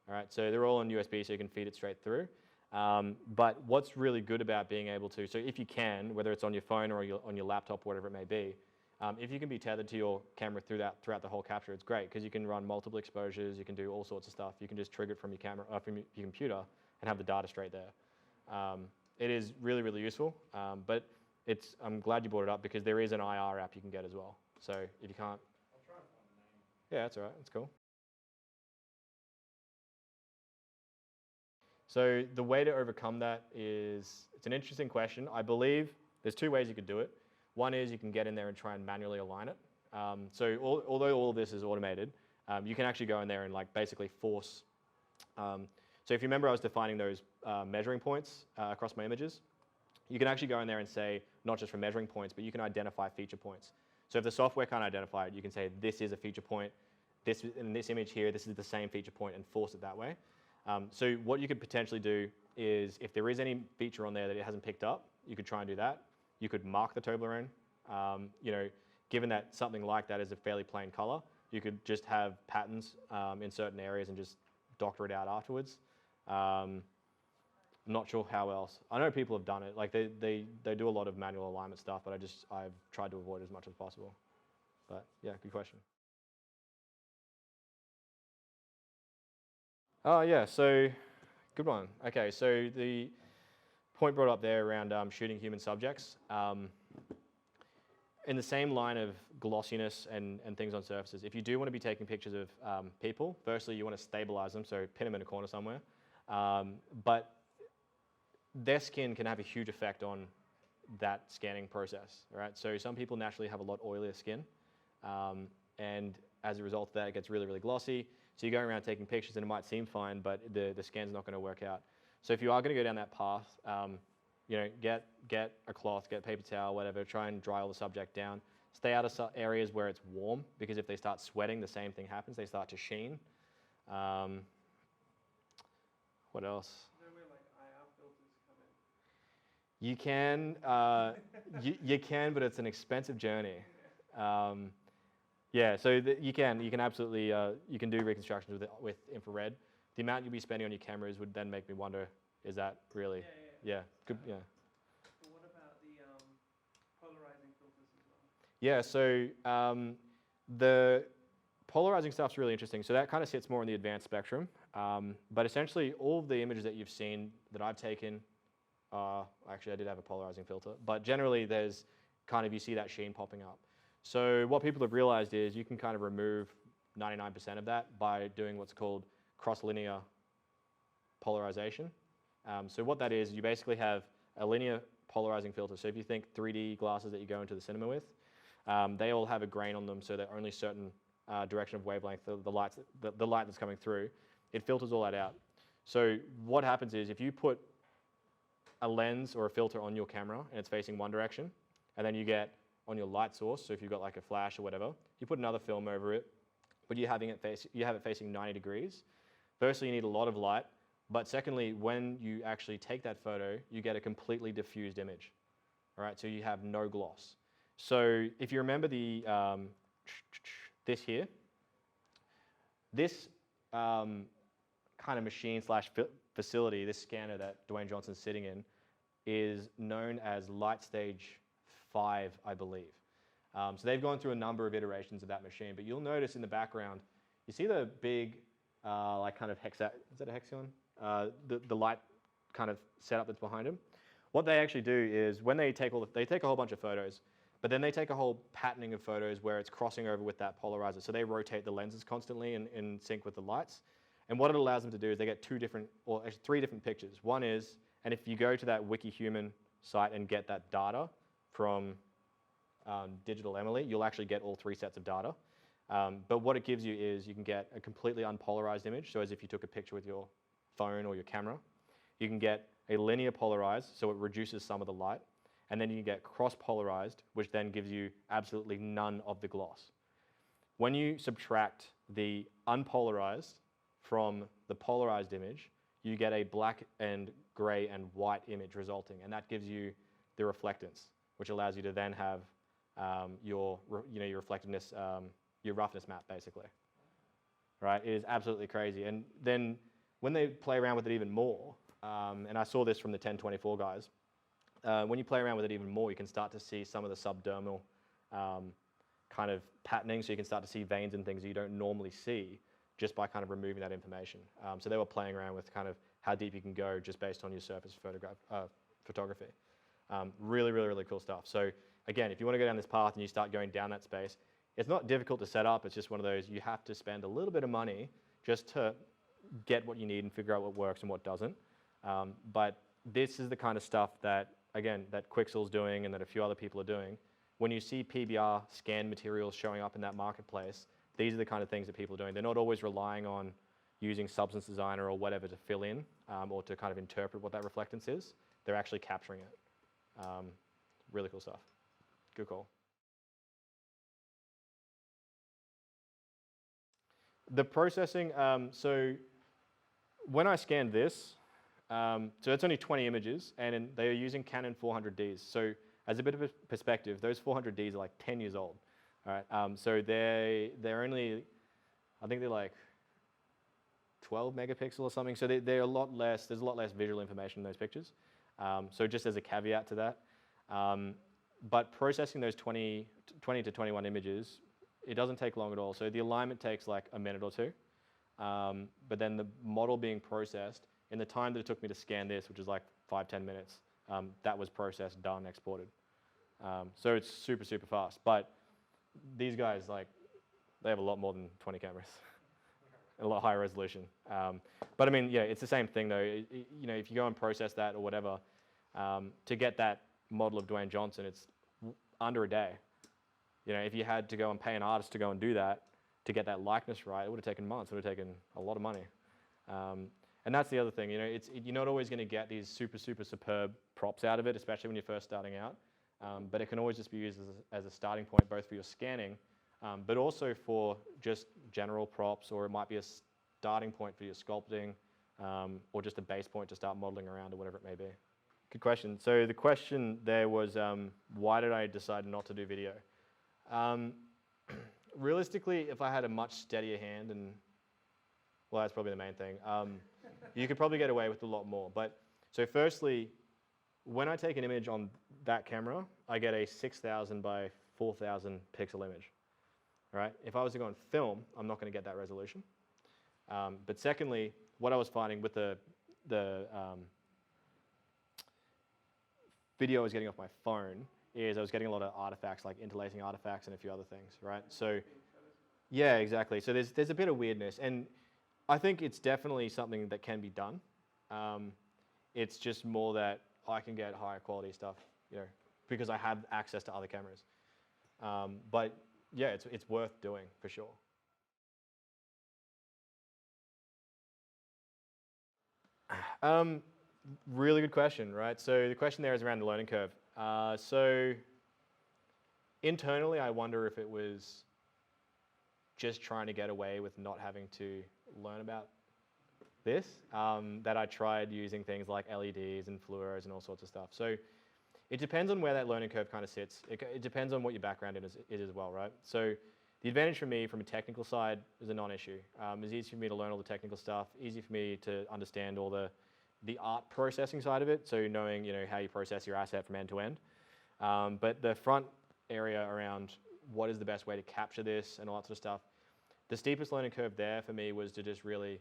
All right, so they're all on USB, so you can feed it straight through. But what's really good about being able to, so if you can, whether it's on your phone or on your laptop, whatever it may be, if you can be tethered to your camera throughout the whole capture, it's great because you can run multiple exposures, you can do all sorts of stuff. You can just trigger it from your camera, from your computer, and have the data straight there. It is really, really useful, but I'm glad you brought it up because there is an IR app you can get as well. So if you can't, I'll try and find the name. yeah, that's all right. That's cool. So the way to overcome that is, it's an interesting question. I believe there's two ways you could do it. One is you can get in there and try and manually align it. Although all of this is automated, you can actually go in there and like basically force. So if you remember, I was defining those measuring points across my images. You can actually go in there and say, not just for measuring points, but you can identify feature points. So if the software can't identify it, you can say, this is a feature point. In this image here, this is the same feature point, and force it that way. So what you could potentially do is, if there is any feature on there that it hasn't picked up, you could try and do that. You could mark the Toblerone. Given that something like that is a fairly plain color, you could just have patterns in certain areas and just doctor it out afterwards. I'm not sure how else. I know people have done it. Like they do a lot of manual alignment stuff, but I've tried to avoid it as much as possible. But yeah, good question. Oh yeah, so good one. Okay, so the point brought up there around shooting human subjects. In the same line of glossiness and things on surfaces, if you do want to be taking pictures of people, firstly you want to stabilize them, so pin them in a corner somewhere. But their skin can have a huge effect on that scanning process, right? So some people naturally have a lot oilier skin, and as a result of that, it gets really, really glossy. So you're going around taking pictures and it might seem fine, but the scan's not going to work out. So if you are going to go down that path, get a cloth, get a paper towel, whatever, try and dry all the subject down. Stay out of areas where it's warm, because if they start sweating, the same thing happens. They start to sheen. What else? Is there a way like IR filters come in? You can, you can, but it's an expensive journey. Yeah, so you can absolutely, you can do reconstructions with infrared. The amount you'll be spending on your cameras would then make me wonder, is that really? Yeah. Yeah, good, yeah. But what about the polarizing filters as well? Yeah, so the polarizing stuff's really interesting. So that kind of sits more in the advanced spectrum. But essentially, all of the images that you've seen that I've taken, actually I did have a polarizing filter, but generally there's kind of, you see that sheen popping up. So what people have realized is you can kind of remove 99% of that by doing what's called cross-linear polarization. So what that is, you basically have a linear polarizing filter. So if you think 3D glasses that you go into the cinema with, they all have a grain on them, so they're only certain direction of wavelength, the light that's coming through. It filters all that out. So what happens is, if you put a lens or a filter on your camera and it's facing one direction, and then you get on your light source, so if you've got like a flash or whatever, you put another film over it, but you have it facing 90 degrees. Firstly, you need a lot of light, but secondly, when you actually take that photo, you get a completely diffused image. All right, so you have no gloss. So if you remember this here, this kind of machine / facility, this scanner that Dwayne Johnson's sitting in, is known as Light Stage 5, I believe. So they've gone through a number of iterations of that machine, but you'll notice in the background, you see the big, like kind of is that a hexagon? The light kind of setup that's behind him. What they actually do is, when they take a whole bunch of photos, but then they take a whole patterning of photos where it's crossing over with that polarizer. So they rotate the lenses constantly in sync with the lights. And what it allows them to do is they get 3 different pictures. One is, and if you go to that WikiHuman site and get that data from Digital Emily, you'll actually get all 3 sets of data. But what it gives you is, you can get a completely unpolarized image, so as if you took a picture with your phone or your camera. You can get a linear polarized, so it reduces some of the light. And then you can get cross-polarized, which then gives you absolutely none of the gloss. When you subtract the unpolarized from the polarized image, you get a black and gray and white image resulting, and that gives you the reflectance, which allows you to then have your reflectiveness, your roughness map, basically. Right? It is absolutely crazy. And then when they play around with it even more, and I saw this from the 1024 guys, when you play around with it even more, you can start to see some of the subdermal kind of patterning, so you can start to see veins and things that you don't normally see just by kind of removing that information. So they were playing around with kind of how deep you can go just based on your surface photography. Really, really, really cool stuff. So again, if you want to go down this path and you start going down that space, it's not difficult to set up. It's just one of those, you have to spend a little bit of money just to get what you need and figure out what works and what doesn't. But this is the kind of stuff that, again, that Quixel's doing and that a few other people are doing. When you see PBR scanned materials showing up in that marketplace, these are the kind of things that people are doing. They're not always relying on using Substance Designer or whatever to fill in or to kind of interpret what that reflectance is. They're actually capturing it. Really cool stuff. Good call. The processing, so when I scanned this, so it's only 20 images, and they are using Canon 400Ds. So as a bit of a perspective, those 400Ds are like 10 years old. All right, so they're only, I think they're like 12 megapixel or something. So they're a lot less. There's a lot less visual information in those pictures. So just as a caveat to that, but processing those 20 to 21 images, it doesn't take long at all. So the alignment takes like a minute or two. But then the model being processed, in the time that it took me to scan this, which is like 5-10 minutes, that was processed, done, exported. So it's super, super fast. But these guys, like, they have a lot more than 20 cameras, a lot higher resolution. But I mean, yeah, it's the same thing though. You know, if you go and process that or whatever, to get that model of Dwayne Johnson, it's under a day. You know, if you had to go and pay an artist to go and do that, to get that likeness right, it would have taken months. It would have taken a lot of money. And that's the other thing, you know, you're not always going to get these super, super superb props out of it, especially when you're first starting out. But it can always just be used as a starting point, both for your scanning, but also for just general props, or it might be a starting point for your sculpting, or just a base point to start modeling around, or whatever it may be. Good question. So the question there was, why did I decide not to do video? Realistically, if I had a much steadier hand, and well, that's probably the main thing, you could probably get away with a lot more. But so firstly, when I take an image on that camera, I get a 6,000 by 4,000 pixel image. Right? If I was to go on film, I'm not going to get that resolution. But secondly, what I was finding with the video I was getting off my phone is I was getting a lot of artifacts, like interlacing artifacts and a few other things, right? So, yeah, exactly. So there's a bit of weirdness, and I think it's definitely something that can be done. It's just more that I can get higher quality stuff, you know, because I have access to other cameras. But yeah, it's worth doing for sure. Really good question, right? So the question there is around the learning curve. So internally, I wonder if it was just trying to get away with not having to learn about this, that I tried using things like LEDs and fluoros and all sorts of stuff. So it depends on where that learning curve kind of sits. It depends on what your background is as well, right? So the advantage for me from a technical side is a non-issue. It's easy for me to learn all the technical stuff, easy for me to understand all the art processing side of it, so knowing, you know, how you process your asset from end to end. But the front area around what is the best way to capture this and all that sort of stuff, the steepest learning curve there for me was to just really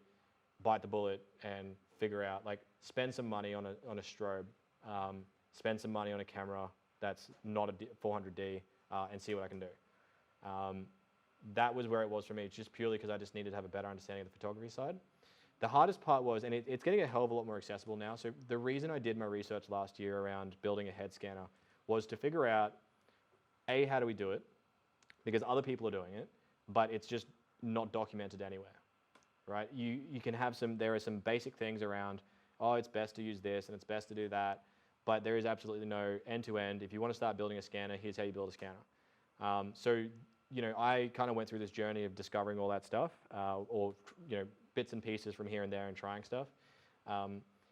bite the bullet and figure out, like, spend some money on a strobe, spend some money on a camera that's not a 400D, and see what I can do. That was where it was for me, just purely because I just needed to have a better understanding of the photography side. The hardest part was, and it's getting a hell of a lot more accessible now, so the reason I did my research last year around building a head scanner was to figure out, A, how do we do it? Because other people are doing it, but it's just not documented anywhere, right? You can have there are some basic things around, oh, it's best to use this and it's best to do that, but there is absolutely no end-to-end. If you want to start building a scanner, here's how you build a scanner. So I kind of went through this journey of discovering all that stuff, or bits and pieces from here and there and trying stuff.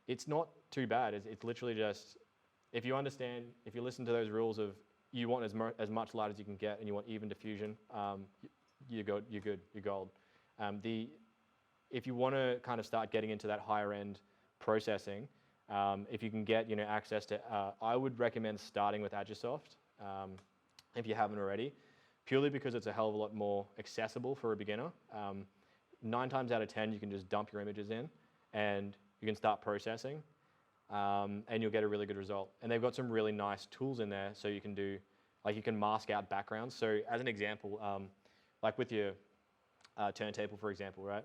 It's not too bad. It's literally just, if you understand, if you listen to those rules of you want as much light as you can get and you want even diffusion, you're good, you're gold. If you want to kind of start getting into that higher end processing, if you can get access to, I would recommend starting with Agisoft if you haven't already, purely because it's a hell of a lot more accessible for a beginner. 9 times out of 10, you can just dump your images in and you can start processing, and you'll get a really good result. And they've got some really nice tools in there, so you can do, like you can mask out backgrounds. So as an example, like with your turntable, for example, right?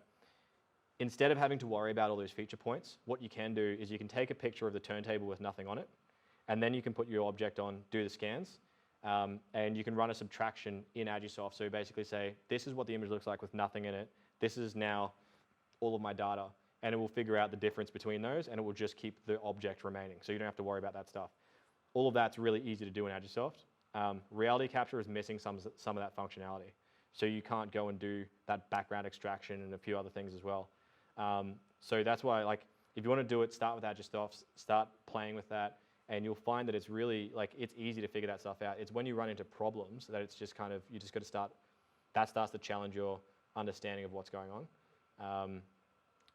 Instead of having to worry about all those feature points, what you can do is you can take a picture of the turntable with nothing on it, and then you can put your object on, do the scans, and you can run a subtraction in Agisoft. So you basically say, this is what the image looks like with nothing in it. This is now all of my data. And it will figure out the difference between those, and it will just keep the object remaining. So you don't have to worry about that stuff. All of that's really easy to do in Agisoft. Reality capture is missing some of that functionality. So you can't go and do that background extraction and a few other things as well. So that's why, like, if you want to do it, start with Agisoft, start playing with that, and you'll find that it's really, like, it's easy to figure that stuff out. It's when you run into problems that it's just kind of, you just got to start, that starts to challenge your understanding of what's going on.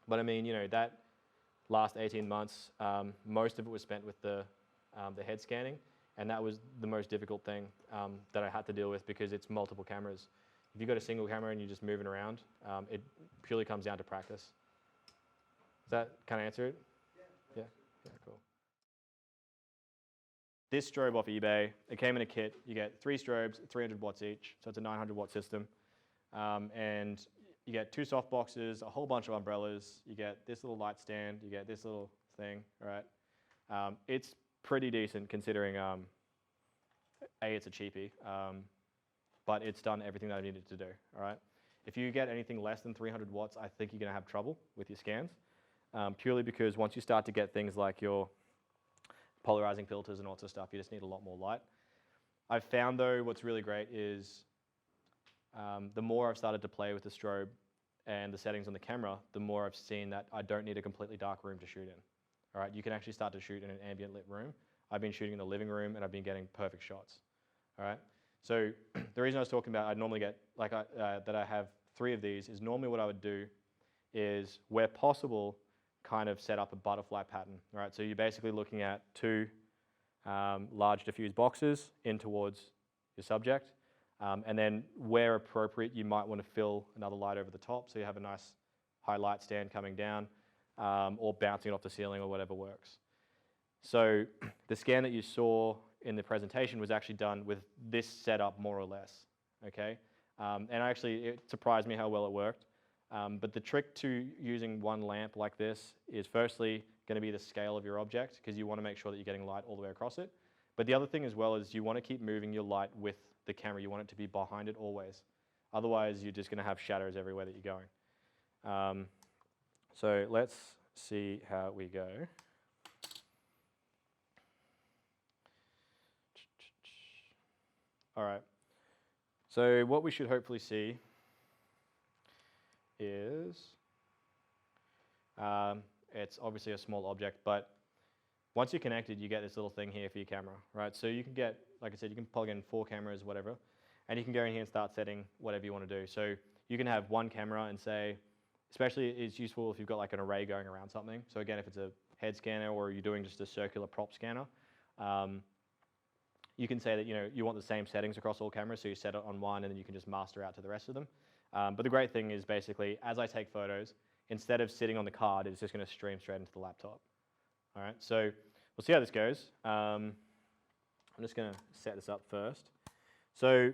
But I mean, that last 18 months, most of it was spent with the head scanning, and that was the most difficult thing that I had to deal with because it's multiple cameras. If you've got a single camera and you're just moving around, it purely comes down to practice. Does that kind of answer it? Yeah? Yeah, cool. This strobe off eBay, it came in a kit. You get 3 strobes, 300 watts each, so it's a 900 watt system. And you get 2 soft boxes, a whole bunch of umbrellas, you get this little light stand, you get this little thing, right? It's pretty decent considering, A, it's a cheapie, but it's done everything that I needed to do, all right? If you get anything less than 300 watts, I think you're gonna have trouble with your scans, purely because once you start to get things like your polarizing filters and all sorts of stuff, you just need a lot more light. I've found though, what's really great is the more I've started to play with the strobe and the settings on the camera, the more I've seen that I don't need a completely dark room to shoot in. All right, you can actually start to shoot in an ambient lit room. I've been shooting in the living room and I've been getting perfect shots. All right, so the reason I was talking about I normally get, like that I have 3 of these is normally what I would do is, where possible, kind of set up a butterfly pattern. All right, so you're basically looking at 2 large diffuse boxes in towards your subject. And then where appropriate, you might want to fill another light over the top so you have a nice high light stand coming down, or bouncing it off the ceiling or whatever works. So the scan that you saw in the presentation was actually done with this setup more or less, okay? And actually it surprised me how well it worked. But the trick to using one lamp like this is firstly going to be the scale of your object, because you want to make sure that you're getting light all the way across it. But the other thing as well is you want to keep moving your light with the camera. You want it to be behind it always. Otherwise, you're just going to have shadows everywhere that you're going. So let's see how we go. All right. So what we should hopefully see is, it's obviously a small object, but once you're connected, you get this little thing here for your camera, right? So you can get, like I said, you can plug in 4 cameras, whatever, and you can go in here and start setting whatever you want to do. So you can have one camera and say, especially it's useful if you've got like an array going around something. So again, if it's a head scanner or you're doing just a circular prop scanner, you can say that you want the same settings across all cameras, so you set it on one and then you can just master out to the rest of them. But the great thing is basically, as I take photos, instead of sitting on the card, it's just going to stream straight into the laptop. All right, so we'll see how this goes. I'm just going to set this up first. So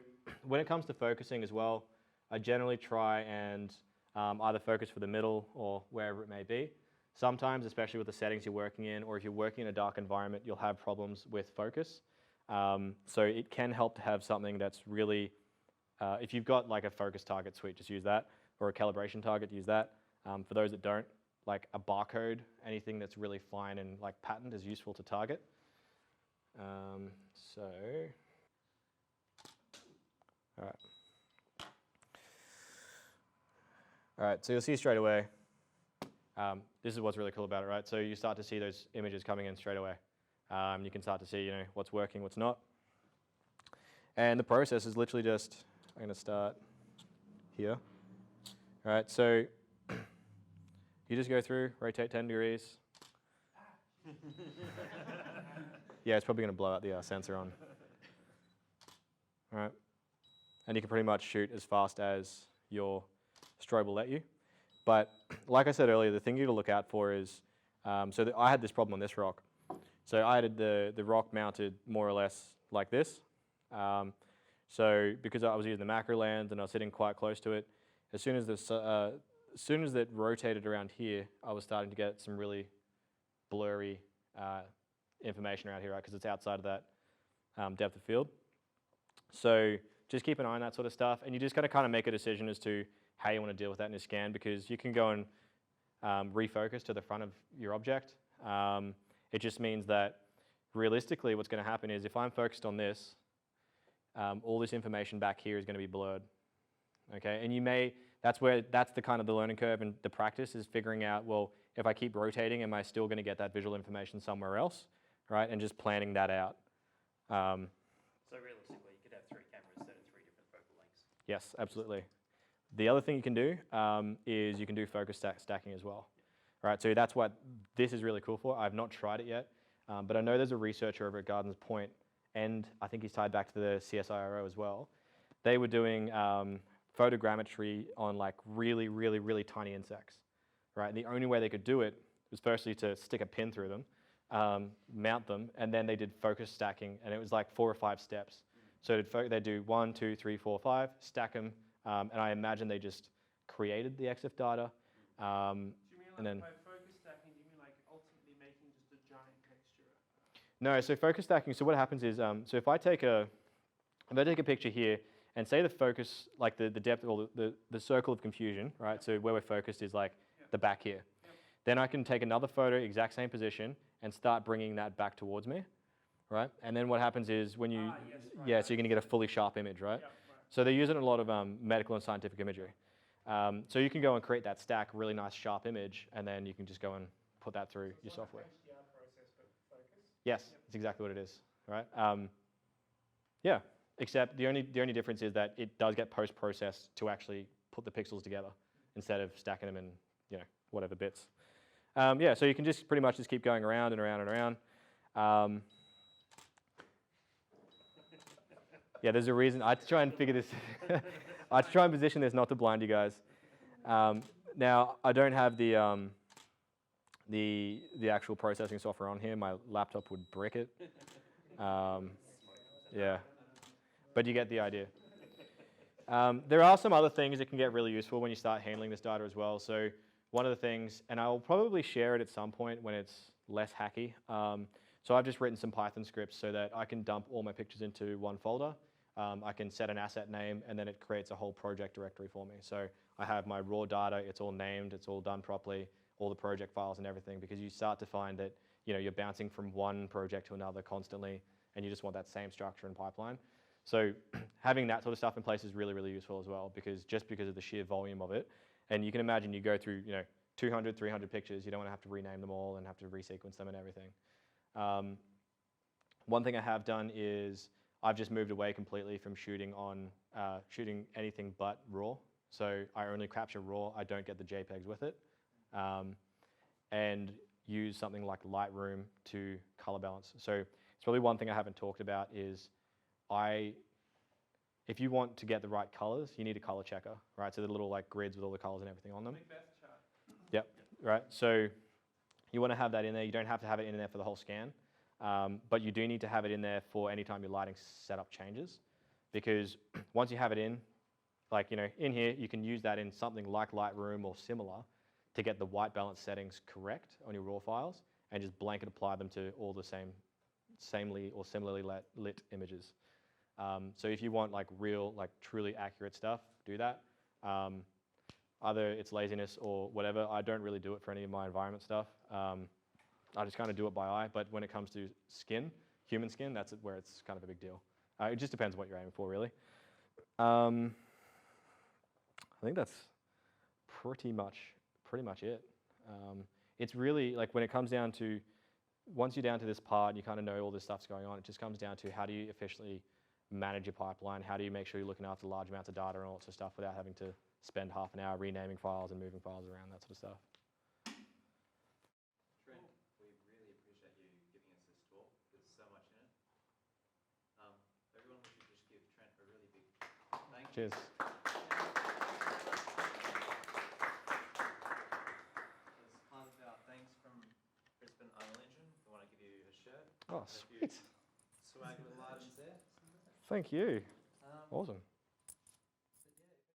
when it comes to focusing as well, I generally try and either focus for the middle or wherever it may be. Sometimes, especially with the settings you're working in, or if you're working in a dark environment, you'll have problems with focus. So it can help to have something that's really, if you've got like a focus target suite, just use that, or a calibration target, use that. For those that don't, like a barcode, anything that's really fine and like patterned is useful to target. All right. All right, so you'll see straight away, this is what's really cool about it, right? So you start to see those images coming in straight away. You can start to see, what's working, what's not. And the process is literally just, I'm going to start here. All right, so you just go through, rotate 10 degrees. Yeah, it's probably going to blow out the sensor on. All right, and you can pretty much shoot as fast as your strobe will let you. But like I said earlier, the thing you need to look out for is, I had this problem on this rock. So I had the rock mounted more or less like this. So because I was using the macro lens and I was sitting quite close to it, as soon as it rotated around here, I was starting to get some really blurry information around here, right? Because it's outside of that depth of field. So just keep an eye on that sort of stuff, and you just got to kind of make a decision as to how you want to deal with that in your scan, because you can go and refocus to the front of your object. It just means that realistically what's going to happen is if I'm focused on this, all this information back here is going to be blurred. Okay, and that's the kind of the learning curve and the practice is figuring out, well, if I keep rotating, am I still going to get that visual information somewhere else, right? And just planning that out. So realistically, you could have 3 cameras set at 3 different focal lengths. Yes, absolutely. The other thing you can do is you can do focus stacking as well. Right, so that's what this is really cool for. I've not tried it yet, but I know there's a researcher over at Gardens Point, and I think he's tied back to the CSIRO as well. They were doing photogrammetry on like really, really, really tiny insects. Right, and the only way they could do it was firstly to stick a pin through them, mount them, and then they did focus stacking, and it was like 4 or 5 steps. So they'd do 1, 2, 3, 4, 5, stack them, and I imagine they just created the EXIF data. Do you mean And then- by focus stacking, do you mean like ultimately making just a giant texture? No, so focus stacking, so what happens is, so if I take a picture here, and say the focus, like the depth, or the circle of confusion, right? So where we're focused is like the back here. Then I can take another photo, exact same position, and start bringing that back towards me, right? And then what happens is when you, Yes, right, yeah, so you're gonna get a fully sharp image, right? Right. So they're using a lot of medical and scientific imagery. So you can go and create that stack, really nice sharp image, and then you can just go and put that through your software. HDR process, but focus. Yes, that's exactly what it is, right? Yeah, except the only difference is that it does get post-processed to actually put the pixels together instead of stacking them in, whatever bits. Yeah, so you can just pretty much just keep going around and around and around. Yeah, there's a reason. I had to try and figure this. I had to try and position this not to blind you guys. Now, I don't have the actual processing software on here. My laptop would brick it. Yeah, but you get the idea. There are some other things that can get really useful when you start handling this data as well. So one of the things, and I'll probably share it at some point when it's less hacky. So I've just written some Python scripts so that I can dump all my pictures into one folder. I can set an asset name, and then it creates a whole project directory for me. So I have my raw data, it's all named, it's all done properly, all the project files and everything, because you start to find that you're bouncing from one project to another constantly, and you just want that same structure and pipeline. So having that sort of stuff in place is really, really useful as well, because of the sheer volume of it. And you can imagine you go through 200, 300 pictures, you don't want to have to rename them all and have to resequence them and everything. One thing I have done is I've just moved away completely from shooting anything but RAW. So I only capture RAW, I don't get the JPEGs with it. And use something like Lightroom to color balance. So it's probably one thing I haven't talked about is if you want to get the right colors, you need a color checker, right? So the little like grids with all the colors and everything on them. Macbeth chart. Yep, right. So you want to have that in there. You don't have to have it in there for the whole scan, but you do need to have it in there for any time your lighting setup changes, because once you have it in, like in here, you can use that in something like Lightroom or similar to get the white balance settings correct on your raw files, and just blanket apply them to all the samely or similarly lit images. So if you want like real, like truly accurate stuff, do that. Either it's laziness or whatever. I don't really do it for any of my environment stuff. I just kind of do it by eye, but when it comes to skin, human skin, that's where it's kind of a big deal. It just depends what you're aiming for, really. I think that's pretty much it. It's really like when it comes down to, once you're down to this part and you kind of know all this stuff's going on, it just comes down to how do you efficiently manage your pipeline, how do you make sure you're looking after large amounts of data and all sorts of stuff without having to spend half an hour renaming files and moving files around, that sort of stuff. Trent, we really appreciate you giving us this talk. There's so much in it. Everyone, we should just give Trent a really big thank you. Cheers. As part of our thanks from Brisbane Unwrap, we want to give you a shirt. Oh, A few sweet. swag little items there. Thank you. Um, Awesome.